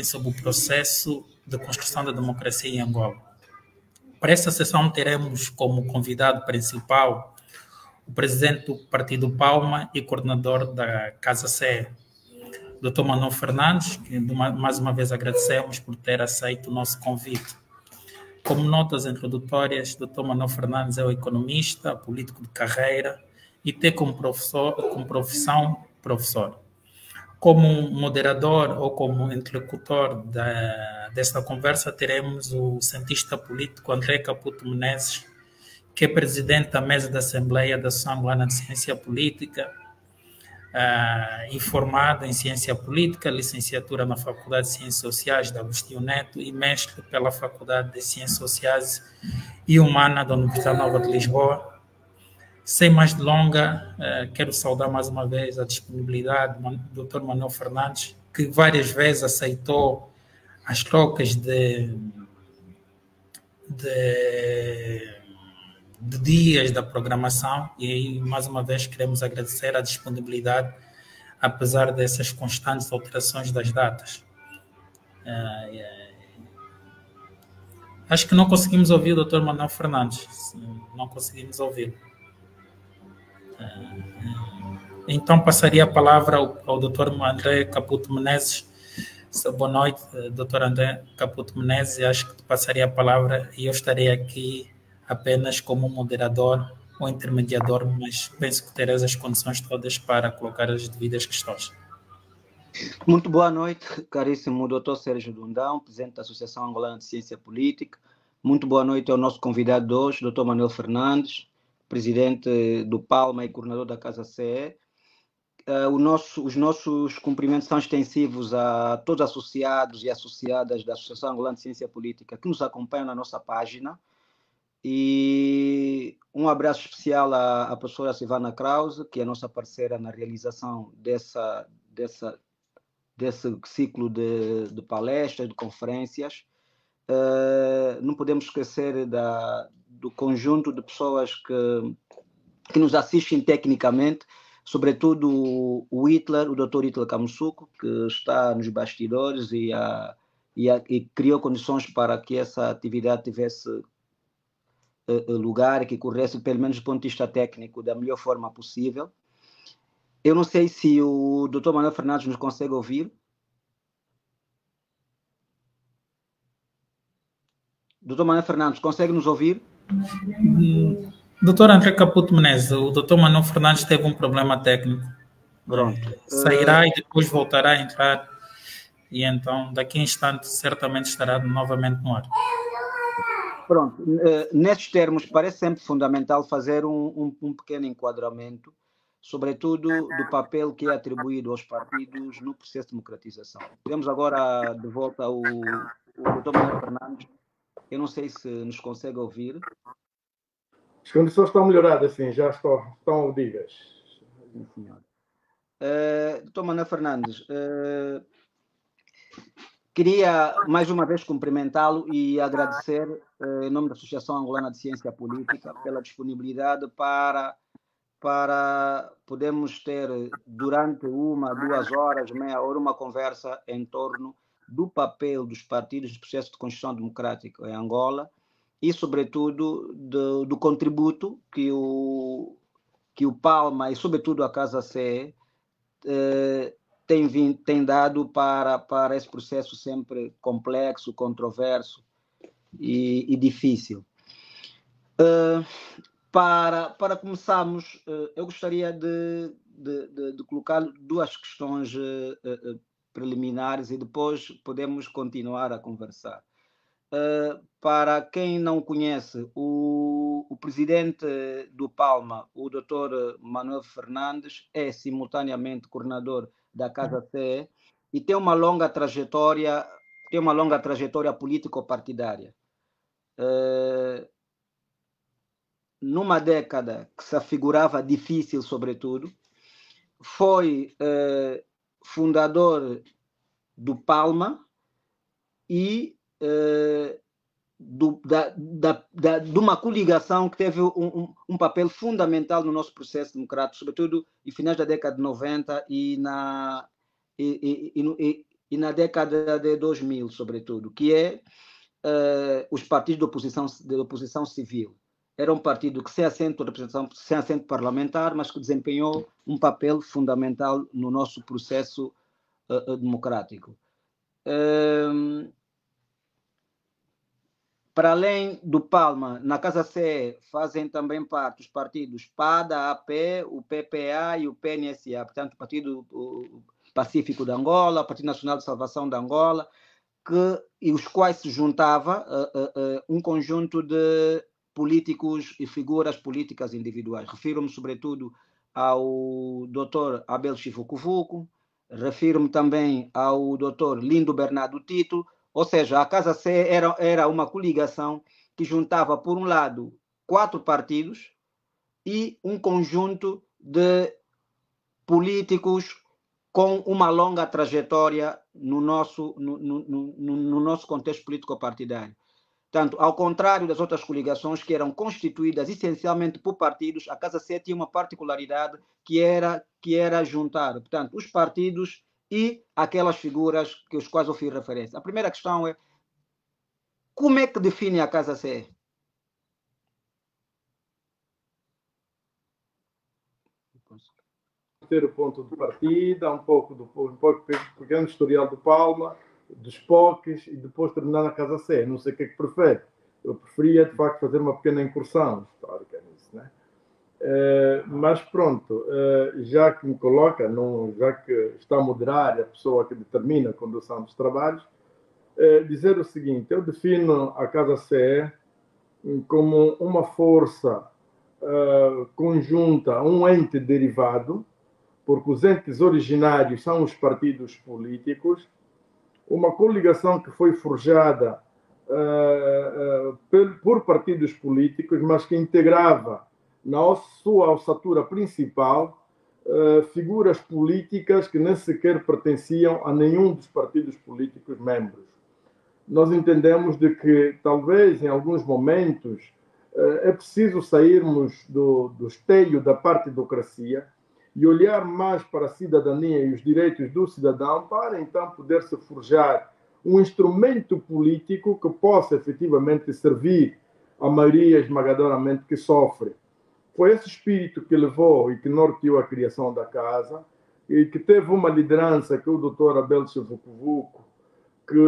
sobre o processo de construção da democracia em Angola. Para esta sessão teremos como convidado principal o presidente do Partido Palma e coordenador da Casa CE, Dr. Manuel Fernandes, que mais uma vez agradecemos por ter aceito o nosso convite. Como notas introdutórias, Dr. Manuel Fernandes é um economista, político de carreira e tem como profissão professor. Como moderador ou como interlocutor desta conversa, teremos o cientista político André Caputo Menezes, que é presidente da mesa da Assembleia da Associação Angolana de Ciência Política, e formado em Ciência Política, licenciatura na Faculdade de Ciências Sociais da Agostinho Neto e mestre pela Faculdade de Ciências Sociais e Humanas da Universidade Nova de Lisboa. Sem mais delonga, quero saudar mais uma vez a disponibilidade do Dr. Manuel Fernandes, que várias vezes aceitou as trocas de dias da programação, e aí, mais uma vez, queremos agradecer a disponibilidade, apesar dessas constantes alterações das datas. Acho que não conseguimos ouvir o Dr. Manuel Fernandes, não conseguimos ouvir. Então, passaria a palavra ao Dr. André Caputo Menezes. Boa noite, Dr. André Caputo Menezes. Acho que passaria a palavra e eu estarei aqui apenas como moderador ou intermediador, mas penso que terás as condições todas para colocar as devidas questões. Muito boa noite, caríssimo Dr. Sérgio Dundão, presidente da Associação Angolana de Ciência Política. Muito boa noite ao nosso convidado de hoje, Dr. Manuel Fernandes, presidente do Palma e coordenador da Casa CE. Os nossos cumprimentos são extensivos a todos os associados e associadas da Associação Angolana de Ciência Política que nos acompanham na nossa página. E um abraço especial à professora Silvana Krause, que é a nossa parceira na realização desse ciclo de palestras, de conferências. Não podemos esquecer do conjunto de pessoas que nos assistem tecnicamente, sobretudo o Dr. Hitler Camusuco, que está nos bastidores e criou condições para que essa atividade tivesse lugar, que corresse, pelo menos do ponto de vista técnico, da melhor forma possível. Eu não sei se o Dr. Manuel Fernandes nos consegue ouvir. Dr. Manuel Fernandes, consegue nos ouvir? Dr. André Caputo Menezes, o Dr. Manuel Fernandes teve um problema técnico. Pronto. Sairá e depois voltará a entrar. E então, daqui a instante, certamente estará novamente no ar. Pronto. Nestes termos, parece sempre fundamental fazer um pequeno enquadramento, sobretudo do papel que é atribuído aos partidos no processo de democratização. Temos agora de volta o Dr. Manuel Fernandes. Eu não sei se nos consegue ouvir. As condições estão melhoradas, sim, já estão audíveis. Sim, senhor. Dr. Manuel Fernandes, queria mais uma vez cumprimentá-lo e agradecer, em nome da Associação Angolana de Ciência Política, pela disponibilidade para podermos ter, durante 1, 2 horas, meia hora, uma conversa em torno do papel dos partidos no processo de construção democrática em Angola e, sobretudo, do contributo que o Palma e, sobretudo, a Casa CE tem dado para esse processo sempre complexo, controverso e difícil. Para começarmos, eu gostaria de colocar 2 questões preliminares e depois podemos continuar a conversar. Para quem não conhece, o presidente do Palma, o Dr. Manuel Fernandes, é simultaneamente coordenador da Casa CE e tem uma longa trajetória político-partidária. Numa década que se afigurava difícil, sobretudo, foi fundador do Palma e de uma coligação que teve um papel fundamental no nosso processo democrático, sobretudo em finais da década de 90 e e na década de 2000, sobretudo, que é os partidos de oposição civil. Era um partido que sem assento parlamentar, mas que desempenhou um papel fundamental no nosso processo democrático. Para além do Palma, na Casa C fazem também parte os partidos PADA, AP, o PPA e o PNSA, portanto, o Partido Pacífico de Angola, o Partido Nacional de Salvação de Angola, e os quais se juntava um conjunto de políticos e figuras políticas individuais. Refiro-me, sobretudo, ao Dr. Abel Chivucovuco, refiro-me também ao Dr. Lindo Bernardo Tito, ou seja, a Casa C era uma coligação que juntava, por um lado, 4 partidos e um conjunto de políticos com uma longa trajetória no nosso contexto político-partidário. Portanto, ao contrário das outras coligações que eram constituídas essencialmente por partidos, a Casa C tinha uma particularidade que era juntar, portanto, os partidos e aquelas figuras que os quais eu fiz referência. A primeira questão é: como é que define a Casa C? Ter o ponto de partida, um pouco pequeno historial do Palma, dos POCs e depois terminar na Casa C. Não sei o que é que prefere. Eu preferia, de facto, fazer uma pequena incursão histórica nisso, né? Mas pronto, já que me coloca, já que está a moderar a pessoa que determina a condução dos trabalhos, dizer o seguinte: eu defino a Casa C como uma força conjunta, um ente derivado, porque os entes originários são os partidos políticos, uma coligação que foi forjada por partidos políticos, mas que integrava na sua ossatura principal figuras políticas que nem sequer pertenciam a nenhum dos partidos políticos membros. Nós entendemos de que, talvez, em alguns momentos, é preciso sairmos do esteio da partidocracia e olhar mais para a cidadania e os direitos do cidadão para, então, poder-se forjar um instrumento político que possa, efetivamente, servir à maioria esmagadoramente que sofre. Foi esse espírito que levou e que norteou a criação da Casa e que teve uma liderança que o Dr. Abel Chivucovuco, que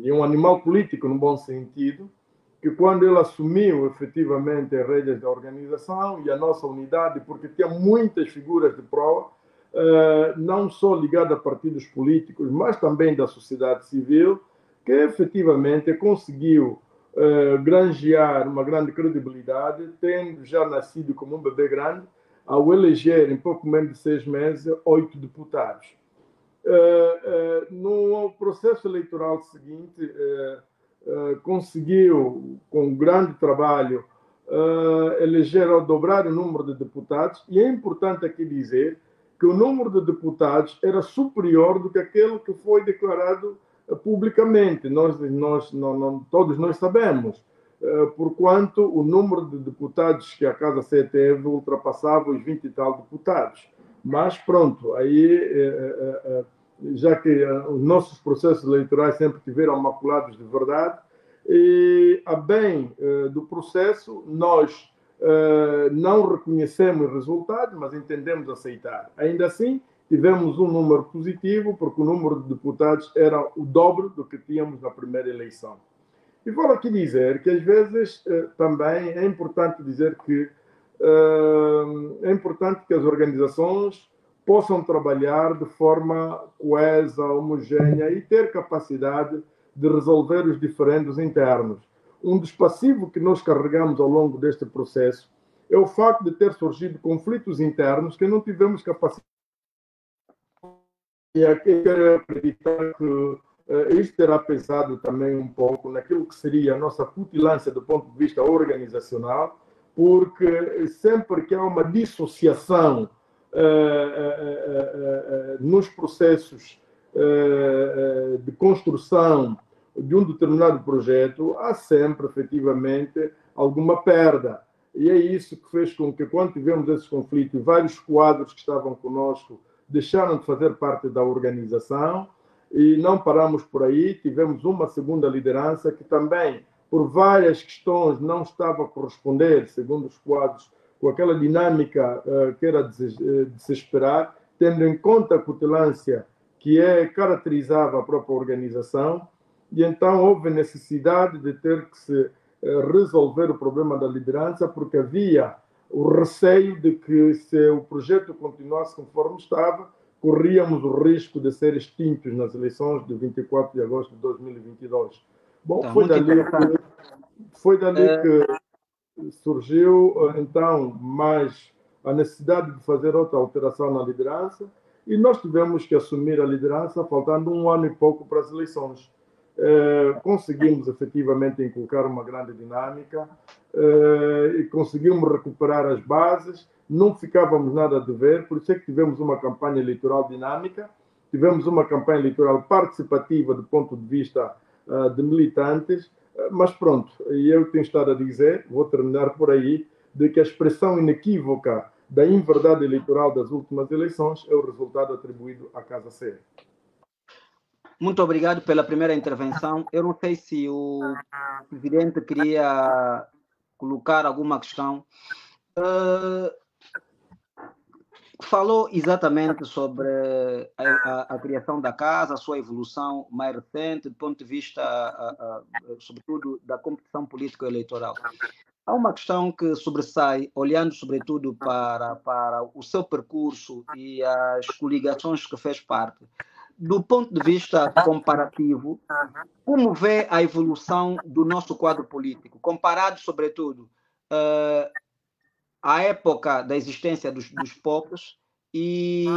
é um animal político no bom sentido, que quando ele assumiu efetivamente as rédeas da organização e a nossa unidade, porque tinha muitas figuras de prova, não só ligadas a partidos políticos, mas também da sociedade civil, que efetivamente conseguiu granjear uma grande credibilidade, tendo já nascido como um bebê grande, ao eleger em pouco menos de 6 meses 8 deputados. No processo eleitoral seguinte, conseguiu, com grande trabalho, eleger ou dobrar o número de deputados, e é importante aqui dizer que o número de deputados era superior do que aquele que foi declarado publicamente. Todos nós sabemos, porquanto o número de deputados que a Casa C teve ultrapassava os 20 e tal deputados. Mas pronto, aí, já que os nossos processos eleitorais sempre tiveram maculados de verdade, e a bem do processo, nós não reconhecemos resultados, mas entendemos aceitar. Ainda assim, tivemos um número positivo, porque o número de deputados era o dobro do que tínhamos na primeira eleição. E vou aqui dizer que, às vezes, também é importante dizer que é importante que as organizações possam trabalhar de forma coesa, homogénea e ter capacidade de resolver os diferendos internos. Um dos passivos que nós carregamos ao longo deste processo é o facto de ter surgido conflitos internos que não tivemos capacidade. E aqui quero acreditar que isto terá pesado também um pouco naquilo que seria a nossa cutilância do ponto de vista organizacional, porque sempre que há uma dissociação nos processos de construção de um determinado projeto, há sempre, efetivamente, alguma perda. E é isso que fez com que, quando tivemos esses conflitos, vários quadros que estavam conosco deixaram de fazer parte da organização e não paramos por aí. Tivemos uma segunda liderança que também, por várias questões, não estava a corresponder, segundo os quadros, com aquela dinâmica que era de se esperar, tendo em conta a cutilância que caracterizava a própria organização, e então houve necessidade de ter que se resolver o problema da liderança, porque havia o receio de que, se o projeto continuasse conforme estava, corríamos o risco de ser extintos nas eleições de 24 de agosto de 2022. Bom, Então, foi dali que surgiu, então, mais a necessidade de fazer outra alteração na liderança, e nós tivemos que assumir a liderança faltando 1 ano e pouco para as eleições. Conseguimos efetivamente inculcar uma grande dinâmica e conseguimos recuperar as bases, não ficávamos nada a dever, por isso é que tivemos uma campanha eleitoral dinâmica, tivemos uma campanha eleitoral participativa do ponto de vista de militantes, mas pronto, e eu tenho estado a dizer, vou terminar por aí, de que a expressão inequívoca da inverdade eleitoral das últimas eleições é o resultado atribuído à Casa C. Muito obrigado pela primeira intervenção. Eu não sei se o presidente queria colocar alguma questão. Falou exatamente sobre a criação da casa, a sua evolução mais recente, do ponto de vista, sobretudo, da competição político-eleitoral. Há uma questão que sobressai, olhando sobretudo para o seu percurso e as coligações que fez parte. Do ponto de vista comparativo, como vê a evolução do nosso quadro político, comparado, sobretudo, à época da existência dos POPs e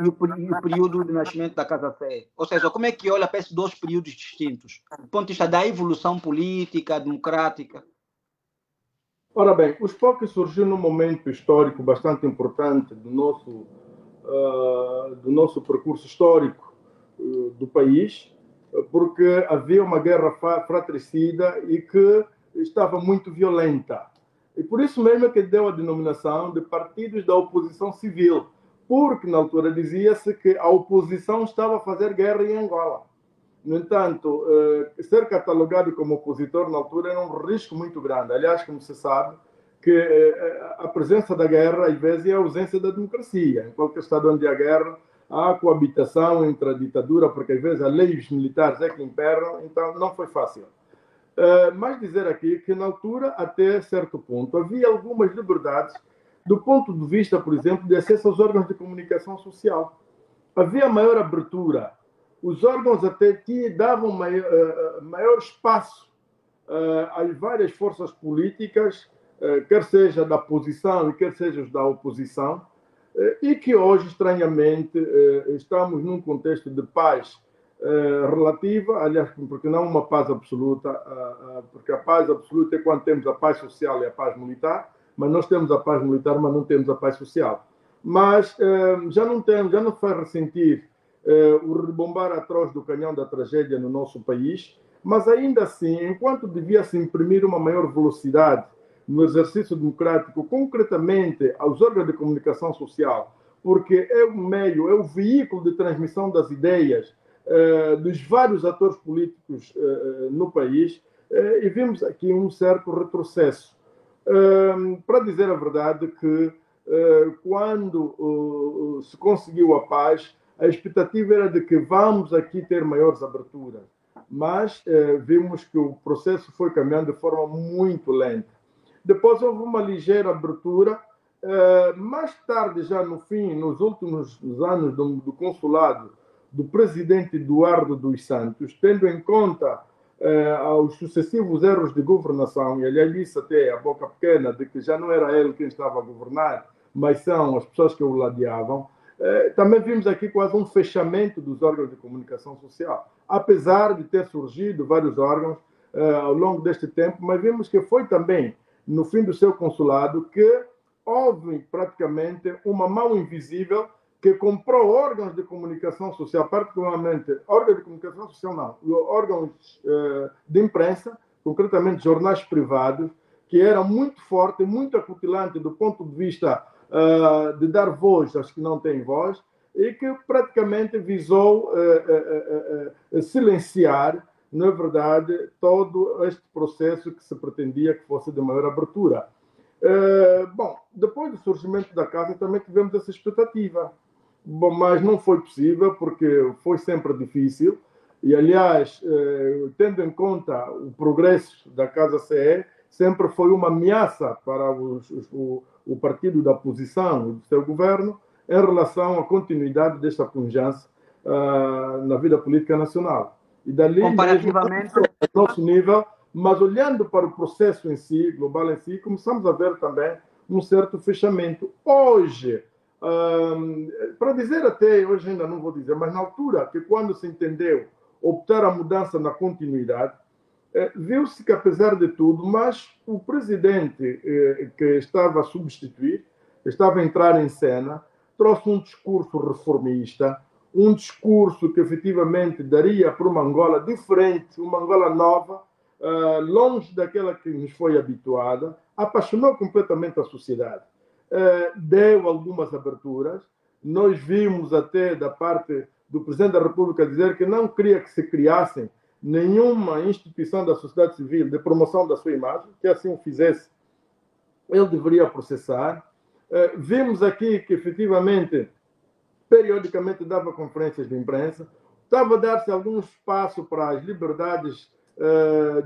o período de nascimento da Casa C? Ou seja, como é que olha para esses dois períodos distintos, do ponto de vista da evolução política, democrática? Ora bem, os POPs surgiram num momento histórico bastante importante do nosso percurso histórico do país, porque havia uma guerra fratricida e que estava muito violenta. E por isso mesmo é que deu a denominação de partidos da oposição civil, porque na altura dizia-se que a oposição estava a fazer guerra em Angola. No entanto, ser catalogado como opositor na altura era um risco muito grande. Aliás, como se sabe, que a presença da guerra, às vezes, é a ausência da democracia. Em qualquer estado onde há guerra, há coabitação entre a ditadura, porque às vezes as leis militares é que imperam, então não foi fácil. Mas dizer aqui que, na altura, até certo ponto, havia algumas liberdades do ponto de vista, por exemplo, de acesso aos órgãos de comunicação social. Havia maior abertura. Os órgãos até davam maior espaço às várias forças políticas, quer seja da posição e quer seja da oposição, e que hoje, estranhamente, estamos num contexto de paz relativa, aliás, porque não uma paz absoluta, porque a paz absoluta é quando temos a paz social e a paz militar, mas nós temos a paz militar, mas não temos a paz social. Mas já não faz ressentir o rebombar atroz do canhão da tragédia no nosso país, mas ainda assim, enquanto devia se imprimir uma maior velocidade no exercício democrático, concretamente aos órgãos de comunicação social, porque é o meio, é o veículo de transmissão das ideias dos vários atores políticos no país, e vimos aqui um certo retrocesso. Para dizer a verdade que quando se conseguiu a paz, a expectativa era de que vamos aqui ter maiores aberturas, mas vimos que o processo foi caminhando de forma muito lenta. Depois houve uma ligeira abertura, mais tarde, já no fim, nos últimos anos do consulado do presidente Eduardo dos Santos, tendo em conta aos sucessivos erros de governação, e aliás disse até a boca pequena de que já não era ele quem estava a governar, mas são as pessoas que o ladeavam, também vimos aqui quase um fechamento dos órgãos de comunicação social, apesar de ter surgido vários órgãos ao longo deste tempo, mas vimos que foi também no fim do seu consulado que houve praticamente uma mão invisível que comprou órgãos de comunicação social, particularmente órgãos de comunicação social não, órgãos de imprensa, concretamente jornais privados, que eram muito fortes, muito acutilante do ponto de vista de dar voz aos que não têm voz, e que praticamente visou silenciar, na verdade, todo este processo que se pretendia que fosse de maior abertura. Bom, depois do surgimento da casa também tivemos essa expectativa. Bom, mas não foi possível porque foi sempre difícil e, aliás, tendo em conta o progresso da Casa CE, sempre foi uma ameaça para o partido da oposição e do seu governo em relação à continuidade desta pujança na vida política nacional. E dali, comparativamente, mesmo, nosso nível, mas olhando para o processo em si, global em si, começamos a ver também um certo fechamento. Hoje, para dizer até, hoje ainda não vou dizer, mas na altura que quando se entendeu optar a mudança na continuidade, viu-se que apesar de tudo, mas o presidente que estava a substituir, estava a entrar em cena, trouxe um discurso reformista, um discurso que efetivamente daria para uma Angola diferente, uma Angola nova, longe daquela que nos foi habituada, apaixonou completamente a sociedade. Deu algumas aberturas. Nós vimos até da parte do Presidente da República dizer que não queria que se criassem nenhuma instituição da sociedade civil de promoção da sua imagem, que assim o fizesse, ele deveria processar. Vimos aqui que efetivamente, periodicamente dava conferências de imprensa, estava a dar-se algum espaço para as liberdades,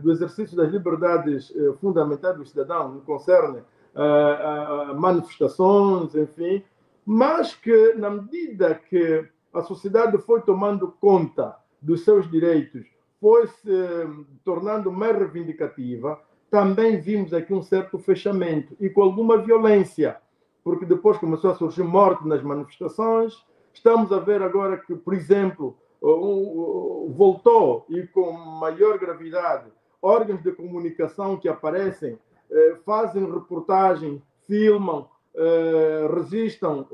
do exercício das liberdades fundamentais do cidadão, no que concerne manifestações, enfim, mas que, na medida que a sociedade foi tomando conta dos seus direitos, foi se tornando mais reivindicativa, também vimos aqui um certo fechamento e com alguma violência, porque depois começou a surgir morte nas manifestações. Estamos a ver agora que, por exemplo, voltou e com maior gravidade órgãos de comunicação que aparecem, fazem reportagem, filmam, registram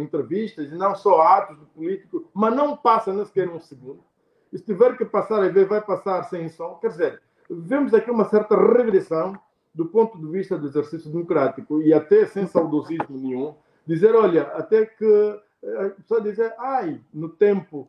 entrevistas, e não só atos de político, mas não passa nem sequer um segundo. E se tiver que passar a ver, vai passar sem som. Quer dizer, vemos aqui uma certa regressão do ponto de vista do exercício democrático e até sem saudosismo nenhum, dizer, olha, até que a pessoa dizer, no tempo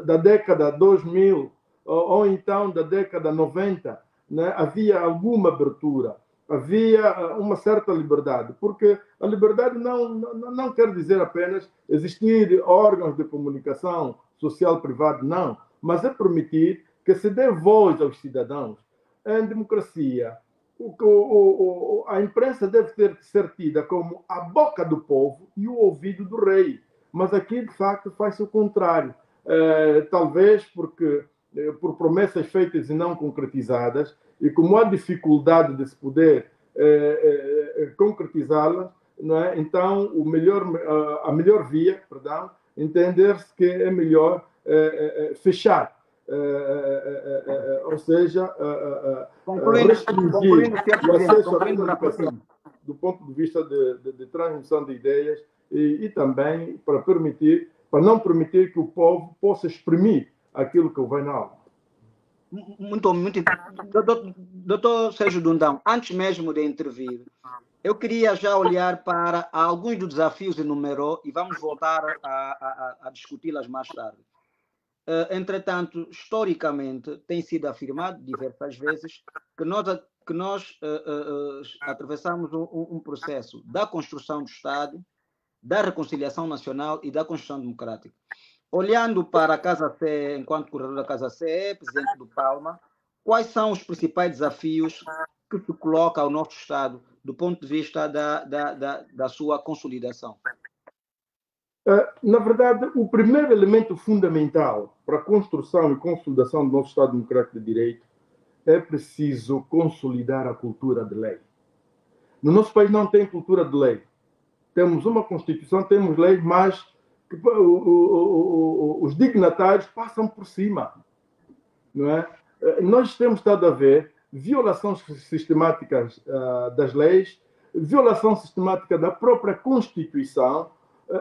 da década 2000 ou então da década 90, né, havia alguma abertura, havia uma certa liberdade, porque a liberdade não quer dizer apenas existir órgãos de comunicação social privado, não, mas é permitir que se dê voz aos cidadãos. Em democracia, a imprensa deve ser tida como a boca do povo e o ouvido do rei. Mas aqui, de facto, faz-se o contrário. Talvez porque, por promessas feitas e não concretizadas, e como há dificuldade de se poder concretizá-las, não é? Então a melhor via, entender-se que é melhor fechar. Ou seja, restringir o acesso à comunicação do ponto de vista de transmissão de ideias e também para não permitir que o povo possa exprimir aquilo que vai na alma. Muito. Doutor Sérgio Dundão, antes mesmo de intervir, eu queria já olhar para alguns dos desafios que enumerou e vamos voltar a discuti-las mais tarde. Entretanto, historicamente, tem sido afirmado diversas vezes que nós atravessamos um processo da construção do Estado, da reconciliação nacional e da construção democrática. Olhando para a Casa CE, enquanto curador da Casa CE, presidente do Palma, quais são os principais desafios que se coloca ao nosso Estado do ponto de vista da sua consolidação? Na verdade, o primeiro elemento fundamental para a construção e consolidação do nosso Estado Democrático de Direito é preciso consolidar a cultura de lei. No nosso país não tem cultura de lei. Temos uma Constituição, temos leis, mas os dignatários passam por cima. Não é? Nós temos estado a ver violações sistemáticas das leis, violação sistemática da própria Constituição,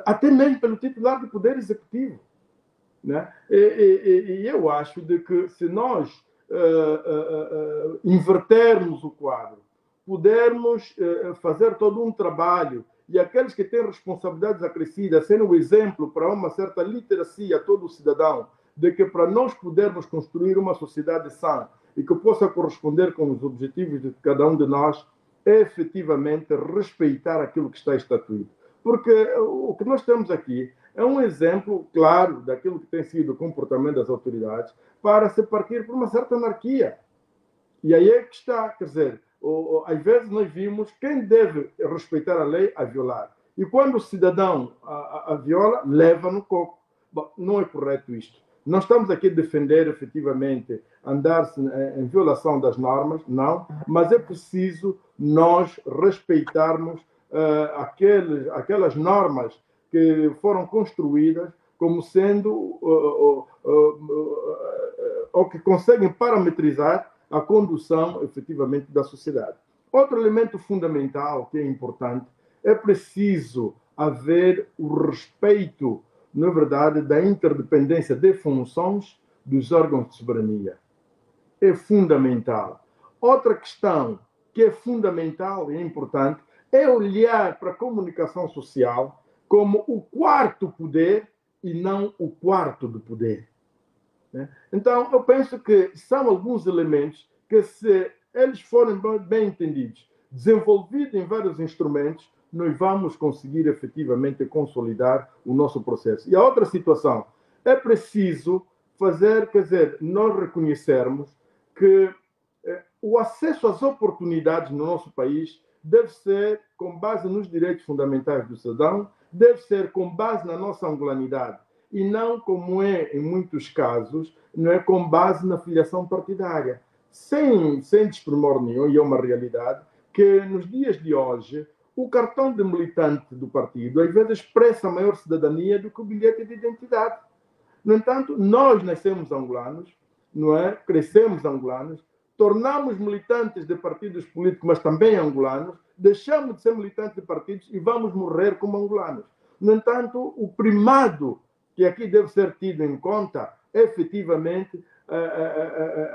até mesmo pelo titular do Poder Executivo. Né? E eu acho de que se nós invertermos o quadro, pudermos fazer todo um trabalho e aqueles que têm responsabilidades acrescidas, sendo um exemplo para uma certa literacia a todo cidadão, de que para nós podermos construir uma sociedade sã e que possa corresponder com os objetivos de cada um de nós, é efetivamente respeitar aquilo que está estatuído. Porque o que nós temos aqui é um exemplo claro daquilo que tem sido o comportamento das autoridades para se partir por uma certa anarquia. E aí é que está, quer dizer, às vezes nós vimos quem deve respeitar a lei a violar. E quando o cidadão a viola, leva no coco. Bom, não é correto isto. Não estamos aqui a defender efetivamente andar-se em violação das normas, não, mas é preciso nós respeitarmos aquelas normas que foram construídas como sendo ou que conseguem parametrizar a condução efetivamente da sociedade. Outro elemento fundamental que é importante é preciso haver o respeito, na verdade, da interdependência de funções dos órgãos de soberania. É fundamental. Outra questão que é fundamental e importante é olhar para a comunicação social como o quarto poder e não o quarto do poder. Então, eu penso que são alguns elementos que, se eles forem bem entendidos, desenvolvidos em vários instrumentos, nós vamos conseguir efetivamente consolidar o nosso processo. E a outra situação, é preciso fazer, quer dizer, nós reconhecermos que o acesso às oportunidades no nosso país deve ser com base nos direitos fundamentais do cidadão, deve ser com base na nossa angolaridade, e não, como é em muitos casos, não é com base na filiação partidária. Sem desprimor nenhum, e é uma realidade, que nos dias de hoje, o cartão de militante do partido, às vezes, expressa maior cidadania do que o bilhete de identidade. No entanto, nós nascemos angolanos, não é? Crescemos angolanos, tornamos militantes de partidos políticos, mas também angolanos, deixamos de ser militantes de partidos e vamos morrer como angolanos. No entanto, o primado que aqui deve ser tido em conta é efetivamente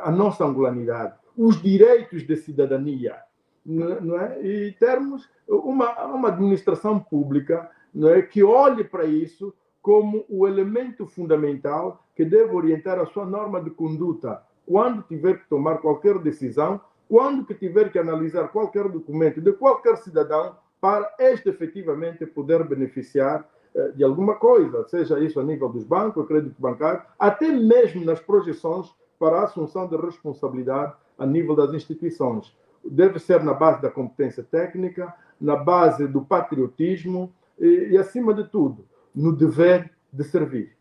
a nossa angolanidade, os direitos de cidadania, não é? E termos uma administração pública, não é, que olhe para isso como o elemento fundamental que deve orientar a sua norma de conduta quando tiver que tomar qualquer decisão, quando que tiver que analisar qualquer documento de qualquer cidadão para este efetivamente poder beneficiar de alguma coisa, seja isso a nível dos bancos, o crédito bancário, até mesmo nas projeções para a assunção de responsabilidade a nível das instituições. Deve ser na base da competência técnica, na base do patriotismo e acima de tudo, no dever de servir.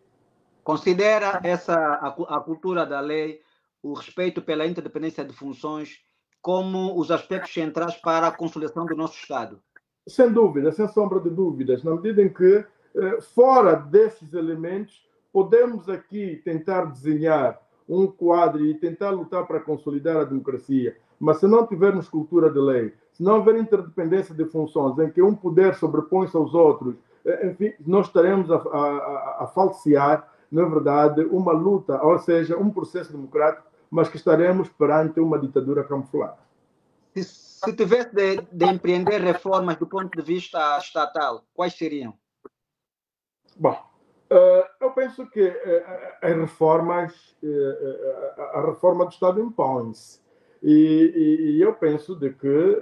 Considera a cultura da lei, o respeito pela interdependência de funções, como os aspectos centrais para a consolidação do nosso Estado? Sem dúvida, sem sombra de dúvidas, na medida em que, fora desses elementos, podemos aqui tentar desenhar um quadro e tentar lutar para consolidar a democracia, mas se não tivermos cultura de lei, se não houver interdependência de funções, em que um poder sobrepõe-se aos outros, enfim, nós estaremos a falsear, na verdade, uma luta, ou seja, um processo democrático, mas que estaremos perante uma ditadura camuflada. Se tivesse de empreender reformas do ponto de vista estatal, quais seriam? Bom, eu penso que as reformas, a reforma do Estado impõe-se. E eu penso de que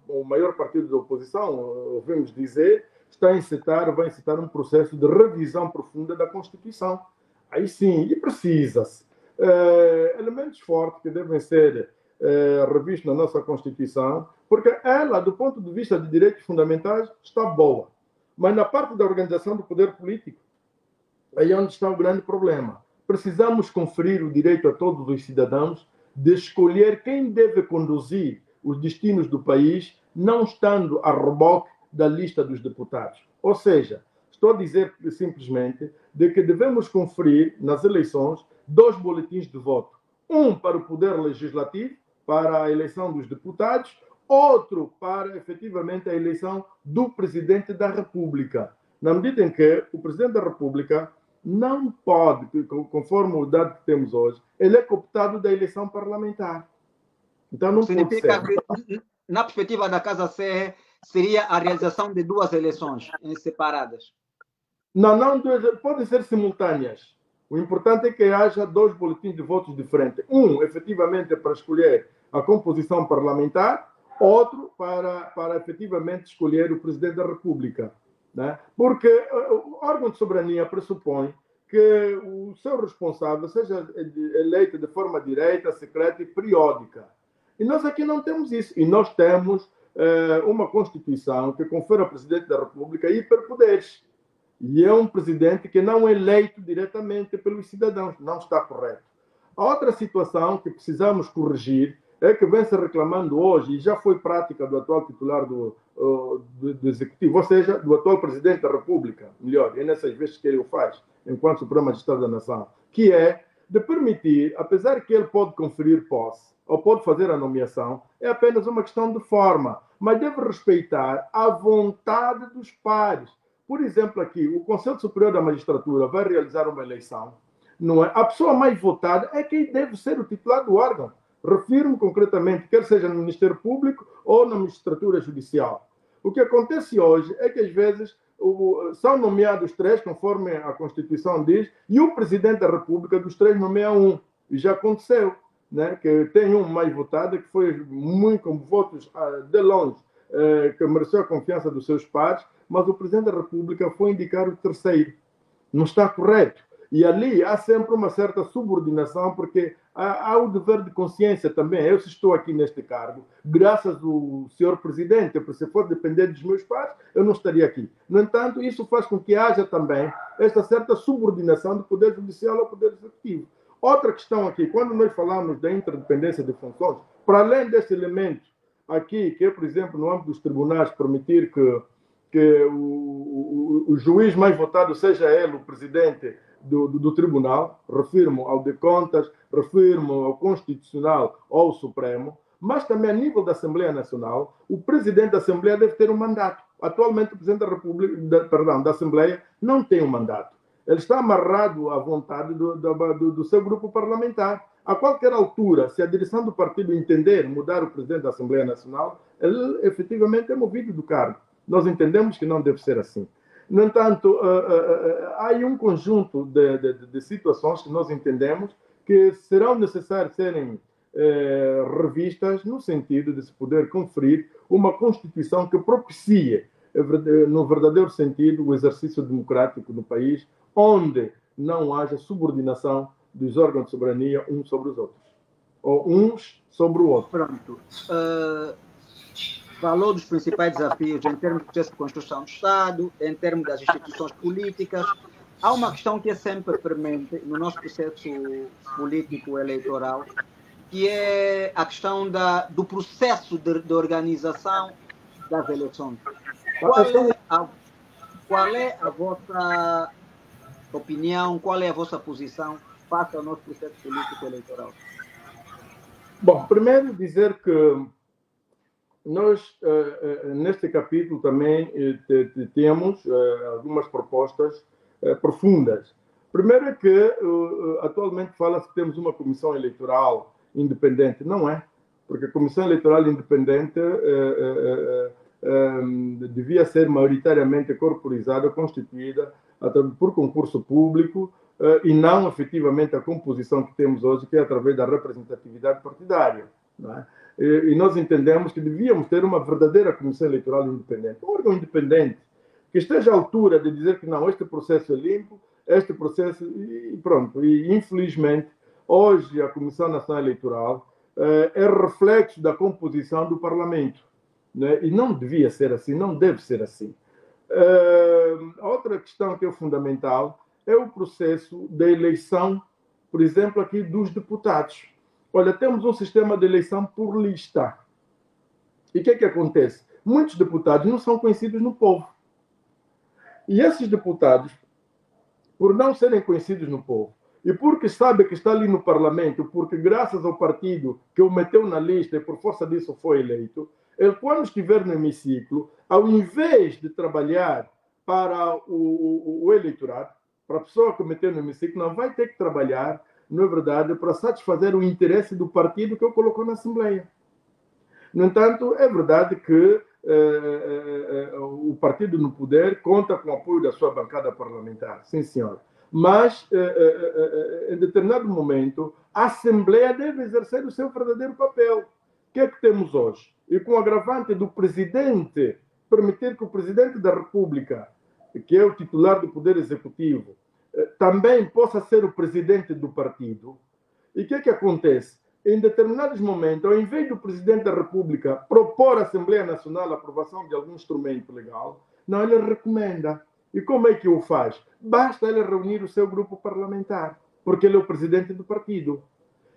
o maior partido da oposição, ouvimos dizer, vai incitar um processo de revisão profunda da Constituição. Aí sim, e precisa-se. Elementos fortes que devem ser revistos na nossa Constituição, porque ela, do ponto de vista de direitos fundamentais, está boa. Mas na parte da organização do poder político, aí é onde está o grande problema. Precisamos conferir o direito a todos os cidadãos de escolher quem deve conduzir os destinos do país, não estando a reboque da lista dos deputados. Ou seja, estou a dizer simplesmente de que devemos conferir nas eleições 2 boletins de voto. Um para o Poder Legislativo, para a eleição dos deputados, outro para, efetivamente, a eleição do Presidente da República. Na medida em que o Presidente da República não pode, conforme o dado que temos hoje, ele é cooptado da eleição parlamentar. Então não significa pode ser. Que, na perspectiva da Casa Serra, seria a realização de 2 eleições em separadas? Não, podem ser simultâneas. O importante é que haja 2 boletins de votos diferentes. Um, efetivamente, para escolher a composição parlamentar, outro para efetivamente escolher o Presidente da República. Né? Porque o órgão de soberania pressupõe que o seu responsável seja eleito de forma direta, secreta e periódica. E nós aqui não temos isso. E nós temos uma Constituição que confere ao Presidente da República hiperpoderes. E é um presidente que não é eleito diretamente pelos cidadãos. Não está correto. A outra situação que precisamos corrigir é que vem se reclamando hoje, e já foi prática do atual titular do Executivo, ou seja, do atual Presidente da República, melhor, é nessas vezes que ele o faz, enquanto Supremo Magistrado da Nação, que é de permitir, apesar que ele pode conferir posse, ou pode fazer a nomeação, é apenas uma questão de forma, mas deve respeitar a vontade dos pares. Por exemplo, aqui, o Conselho Superior da Magistratura vai realizar uma eleição, não é? A pessoa mais votada é quem deve ser o titular do órgão. Refiro-me concretamente, quer seja no Ministério Público ou na Magistratura Judicial. O que acontece hoje é que, às vezes, são nomeados 3, conforme a Constituição diz, e o Presidente da República dos 3 nomeia 1. E já aconteceu, né? Que tem um mais votado, que foi muito com votos de longe, que mereceu a confiança dos seus pares, mas o Presidente da República foi indicar o 3º. Não está correto. E ali há sempre uma certa subordinação, porque há o dever de consciência também. Eu, se estou aqui neste cargo, graças ao senhor Presidente, porque se for depender dos meus pais, eu não estaria aqui. No entanto, isso faz com que haja também esta certa subordinação do Poder Judicial ao Poder Executivo. Outra questão aqui, quando nós falamos da interdependência de funções, para além desse elemento aqui, que é, por exemplo, no âmbito dos tribunais, permitir que o juiz mais votado seja ele, o presidente do tribunal, refiro-me ao de Contas, refiro-me ao Constitucional ou ao Supremo, mas também a nível da Assembleia Nacional, o presidente da Assembleia deve ter um mandato. Atualmente, o presidente da República, da Assembleia não tem um mandato. Ele está amarrado à vontade do seu grupo parlamentar. A qualquer altura, se a direção do partido entender mudar o presidente da Assembleia Nacional, ele efetivamente é movido do cargo. Nós entendemos que não deve ser assim. No entanto, há aí um conjunto de situações que nós entendemos que serão necessárias serem revistas no sentido de se poder conferir uma Constituição que propicie, no verdadeiro sentido, o exercício democrático no país, onde não haja subordinação dos órgãos de soberania uns sobre os outros, ou uns sobre o outro. Pronto. Falou dos principais desafios em termos do processo de construção do Estado, em termos das instituições políticas. Há uma questão que é sempre premente no nosso processo político eleitoral, que é a questão do processo de organização das eleições. Qual é a vossa opinião, qual é a vossa posição face ao nosso processo político eleitoral? Bom, primeiro dizer que nós, neste capítulo, também temos algumas propostas profundas. Primeiro é que, atualmente, fala-se que temos uma comissão eleitoral independente. Não é, porque a comissão eleitoral independente devia ser maioritariamente corporizada, constituída por concurso público e não, efetivamente, a composição que temos hoje, que é através da representatividade partidária. Não é? E nós entendemos que devíamos ter uma verdadeira comissão eleitoral independente, um órgão independente, que esteja à altura de dizer que não, este processo é limpo, este processo, e pronto. E, infelizmente, hoje a Comissão Nacional Eleitoral é reflexo da composição do Parlamento, né? E não devia ser assim, não deve ser assim. A outra questão que é fundamental é o processo da eleição, por exemplo, aqui dos deputados. Olha, temos um sistema de eleição por lista. E o que é que acontece? Muitos deputados não são conhecidos no povo. E esses deputados, por não serem conhecidos no povo, e porque sabe que está ali no Parlamento, porque graças ao partido que o meteu na lista e por força disso foi eleito, ele, quando estiver no hemiciclo, ao invés de trabalhar para o eleitorado, para a pessoa que o meteu no hemiciclo, não vai ter que trabalhar, não é verdade, para satisfazer o interesse do partido que o colocou na Assembleia. No entanto, é verdade que o partido no poder conta com o apoio da sua bancada parlamentar, sim senhor. Mas, em determinado momento, a Assembleia deve exercer o seu verdadeiro papel. O que é que temos hoje? E com o agravante do presidente, permitir que o presidente da República, que é o titular do Poder Executivo, também possa ser o presidente do partido. E o que é que acontece? Em determinados momentos, ao invés do presidente da República propor à Assembleia Nacional a aprovação de algum instrumento legal, não, ele recomenda. E como é que o faz? Basta ele reunir o seu grupo parlamentar, porque ele é o presidente do partido.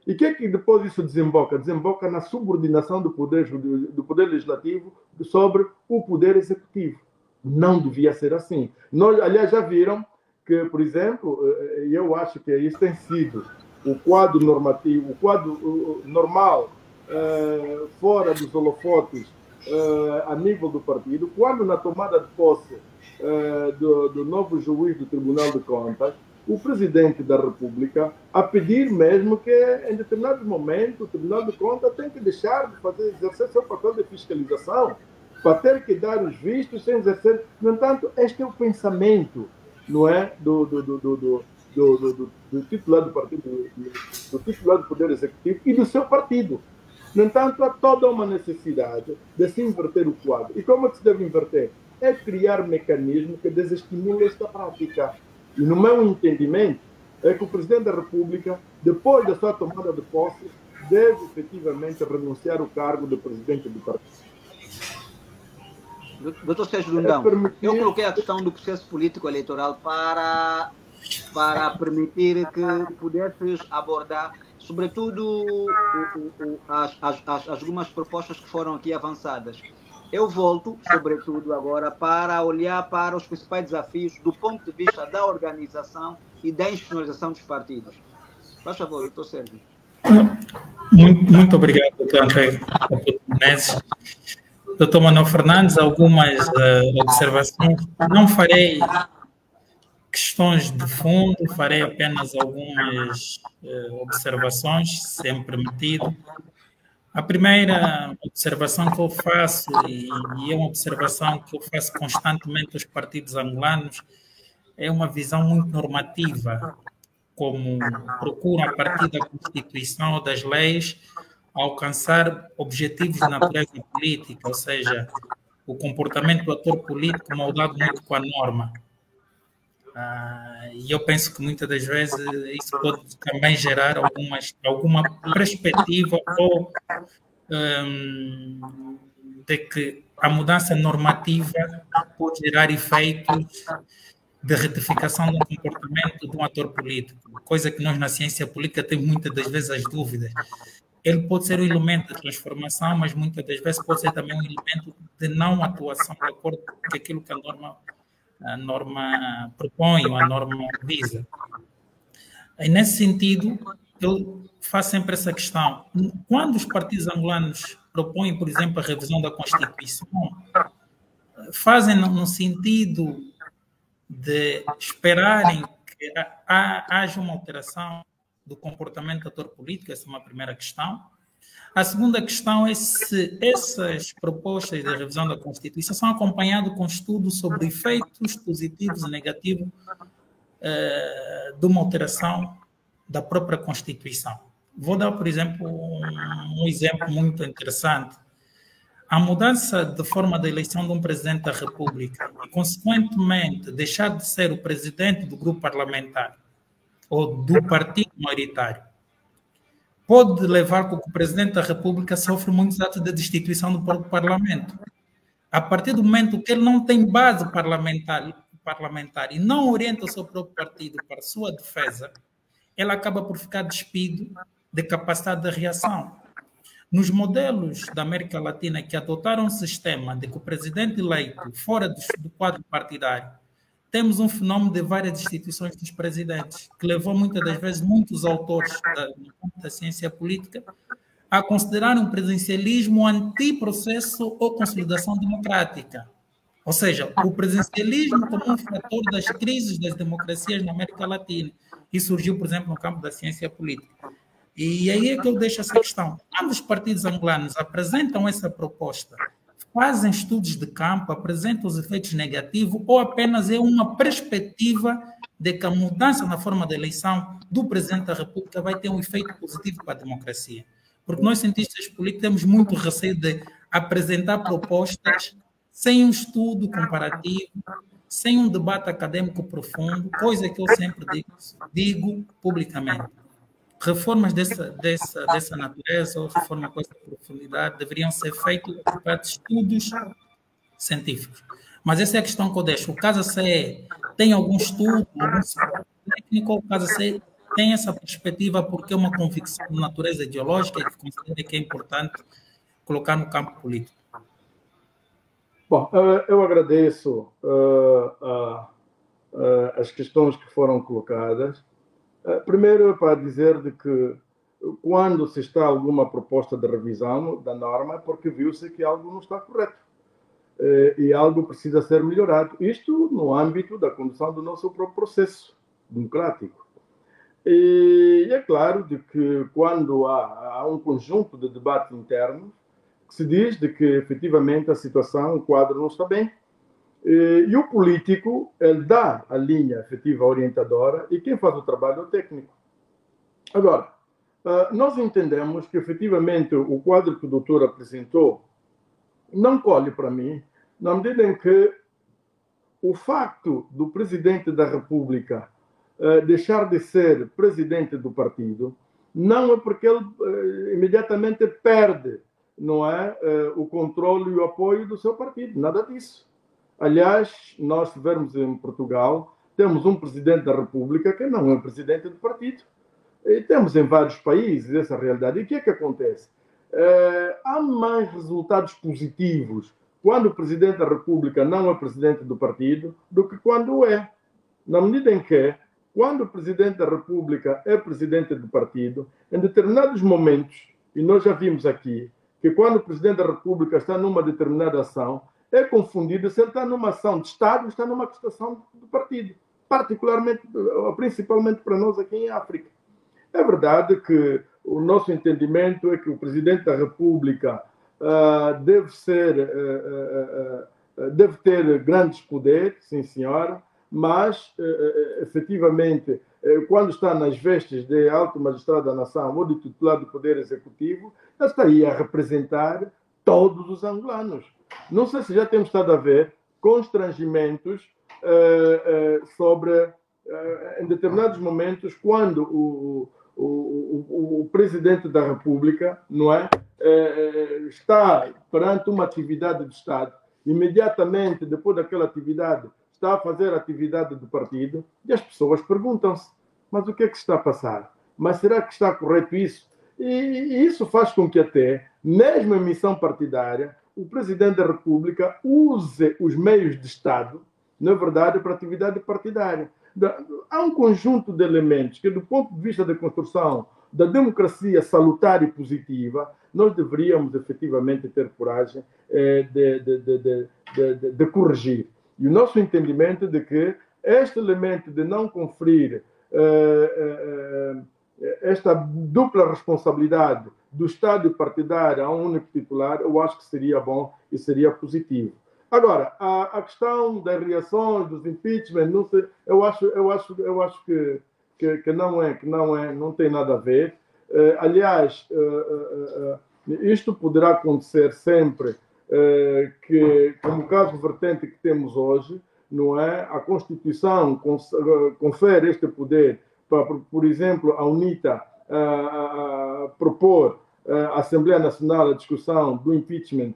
E o que é que depois isso desemboca? Desemboca na subordinação do poder legislativo sobre o poder executivo. Não devia ser assim. Nós, aliás, já viram que, por exemplo, eu acho que isso tem sido o quadro normativo, o quadro normal, fora dos holofotes, a nível do partido, quando na tomada de posse do novo juiz do Tribunal de Contas, o presidente da República a pedir mesmo que, em determinados momentos, o Tribunal de Contas tem que deixar de exercer seu papel de fiscalização, para ter que dar os vistos sem exercer. No entanto, este é o pensamento, não é, do titular do partido, do titular do Poder Executivo e do seu partido. No entanto, há toda uma necessidade de se inverter o quadro. E como é que se deve inverter? É criar mecanismos que desestimulem esta prática. E no meu entendimento, é que o Presidente da República, depois da sua tomada de posse, deve efetivamente renunciar ao cargo de Presidente do partido. Doutor Sérgio Lundão, eu coloquei a questão do processo político eleitoral para permitir que pudesses abordar, sobretudo, algumas propostas que foram aqui avançadas. Eu volto, sobretudo, agora para olhar para os principais desafios do ponto de vista da organização e da institucionalização dos partidos. Faz favor, doutor Sérgio. Muito obrigado, doutor André Menezes. Doutor Manuel Fernandes, algumas observações. Não farei questões de fundo, farei apenas algumas observações, sempre permitido. A primeira observação que eu faço, e é uma observação que eu faço constantemente aos partidos angolanos, é uma visão muito normativa, como procuram, a partir da Constituição ou das leis, alcançar objetivos de natureza política, ou seja, o comportamento do ator político moldado muito com a norma. E eu penso que muitas das vezes isso pode também gerar alguma perspectiva ou de que a mudança normativa pode gerar efeitos de retificação do comportamento de um ator político, coisa que nós na ciência política temos muitas das vezes as dúvidas. Ele pode ser um elemento de transformação, mas muitas das vezes pode ser também um elemento de não atuação de acordo com aquilo que a norma propõe ou a norma visa. E nesse sentido, eu faço sempre essa questão. Quando os partidos angolanos propõem, por exemplo, a revisão da Constituição, fazem no sentido de esperarem que haja uma alteração do comportamento do ator político. Essa é uma primeira questão. A segunda questão é se essas propostas de revisão da Constituição são acompanhadas com estudos sobre efeitos positivos e negativos de uma alteração da própria Constituição. Vou dar, por exemplo, um exemplo muito interessante. A mudança de forma da eleição de um presidente da República e, consequentemente, deixar de ser o presidente do grupo parlamentar ou do partido maioritário pode levar com que o presidente da República sofra muitos atos de destituição do próprio parlamento. A partir do momento que ele não tem base parlamentar e não orienta o seu próprio partido para a sua defesa, ele acaba por ficar despido de capacidade de reação. Nos modelos da América Latina que adotaram um sistema de que o presidente eleito fora do quadro partidário, temos um fenômeno de várias destituições dos presidentes, que levou muitas das vezes muitos autores da ciência política a considerar um presidencialismo antiprocesso ou consolidação democrática. Ou seja, o presidencialismo como um fator das crises das democracias na América Latina. E surgiu, por exemplo, no campo da ciência política. E aí é que eu deixo essa questão. Quando os partidos angolanos apresentam essa proposta, fazem estudos de campo, apresentam os efeitos negativos ou apenas é uma perspectiva de que a mudança na forma de eleição do Presidente da República vai ter um efeito positivo para a democracia? Porque nós, cientistas políticos, temos muito receio de apresentar propostas sem um estudo comparativo, sem um debate acadêmico profundo, coisa que eu sempre digo publicamente. Reformas dessa natureza, ou reforma com essa profundidade, deveriam ser feitas para estudos científicos. Mas essa é a questão que eu deixo. O caso CE tem algum estudo, algum suporte técnico, ou o caso CE tem essa perspectiva porque é uma convicção de natureza ideológica e que considera que é importante colocar no campo político? Bom, eu agradeço as questões que foram colocadas. Primeiro, para dizer de que quando se está alguma proposta de revisão da norma, é porque viu-se que algo não está correto e algo precisa ser melhorado. Isto no âmbito da condução do nosso próprio processo democrático. E é claro de que quando há um conjunto de debates internos, que se diz de que efetivamente a situação, o quadro não está bem. E o político, ele dá a linha efetiva orientadora e quem faz o trabalho é o técnico. Agora, nós entendemos que efetivamente o quadro que o doutor apresentou não colhe para mim, na medida em que o facto do presidente da República deixar de ser presidente do partido não é porque ele imediatamente perde, não é, o controle e o apoio do seu partido, nada disso. Aliás, nós estivermos em Portugal, temos um presidente da República que não é presidente do partido. E temos em vários países essa realidade. E o que é que acontece? Há mais resultados positivos quando o presidente da República não é presidente do partido do que quando é. Na medida em que, quando o presidente da República é presidente do partido, em determinados momentos, e nós já vimos aqui, que quando o presidente da República está numa determinada ação, é confundido se ele está numa ação de Estado ou está numa questão do partido, particularmente, principalmente para nós aqui em África. É verdade que o nosso entendimento é que o presidente da República deve ter grandes poderes, sim senhora, mas efetivamente, quando está nas vestes de alto magistrado da nação ou de titular do poder executivo, ele está aí a representar todos os angolanos. Não sei se já temos estado a ver constrangimentos sobre, em determinados momentos, quando o presidente da República, não é, está perante uma atividade de Estado, imediatamente depois daquela atividade está a fazer a atividade do partido, e as pessoas perguntam-se, mas o que é que está a passar? Mas será que está correto isso? E isso faz com que até, mesmo em missão partidária, o presidente da República use os meios de Estado, na verdade, para atividade partidária. Há um conjunto de elementos que, do ponto de vista da construção da democracia salutar e positiva, nós deveríamos efetivamente ter coragem de corrigir. E o nosso entendimento de que este elemento de não conferir esta dupla responsabilidade do Estado partidário a um único titular, eu acho que seria bom e seria positivo. Agora, a questão das reações, dos impeachment, não sei, eu acho que não tem nada a ver. Aliás, isto poderá acontecer sempre que, como o caso vertente que temos hoje, não é? A Constituição confere este poder para, por exemplo, a UNITA propor à Assembleia Nacional a discussão do impeachment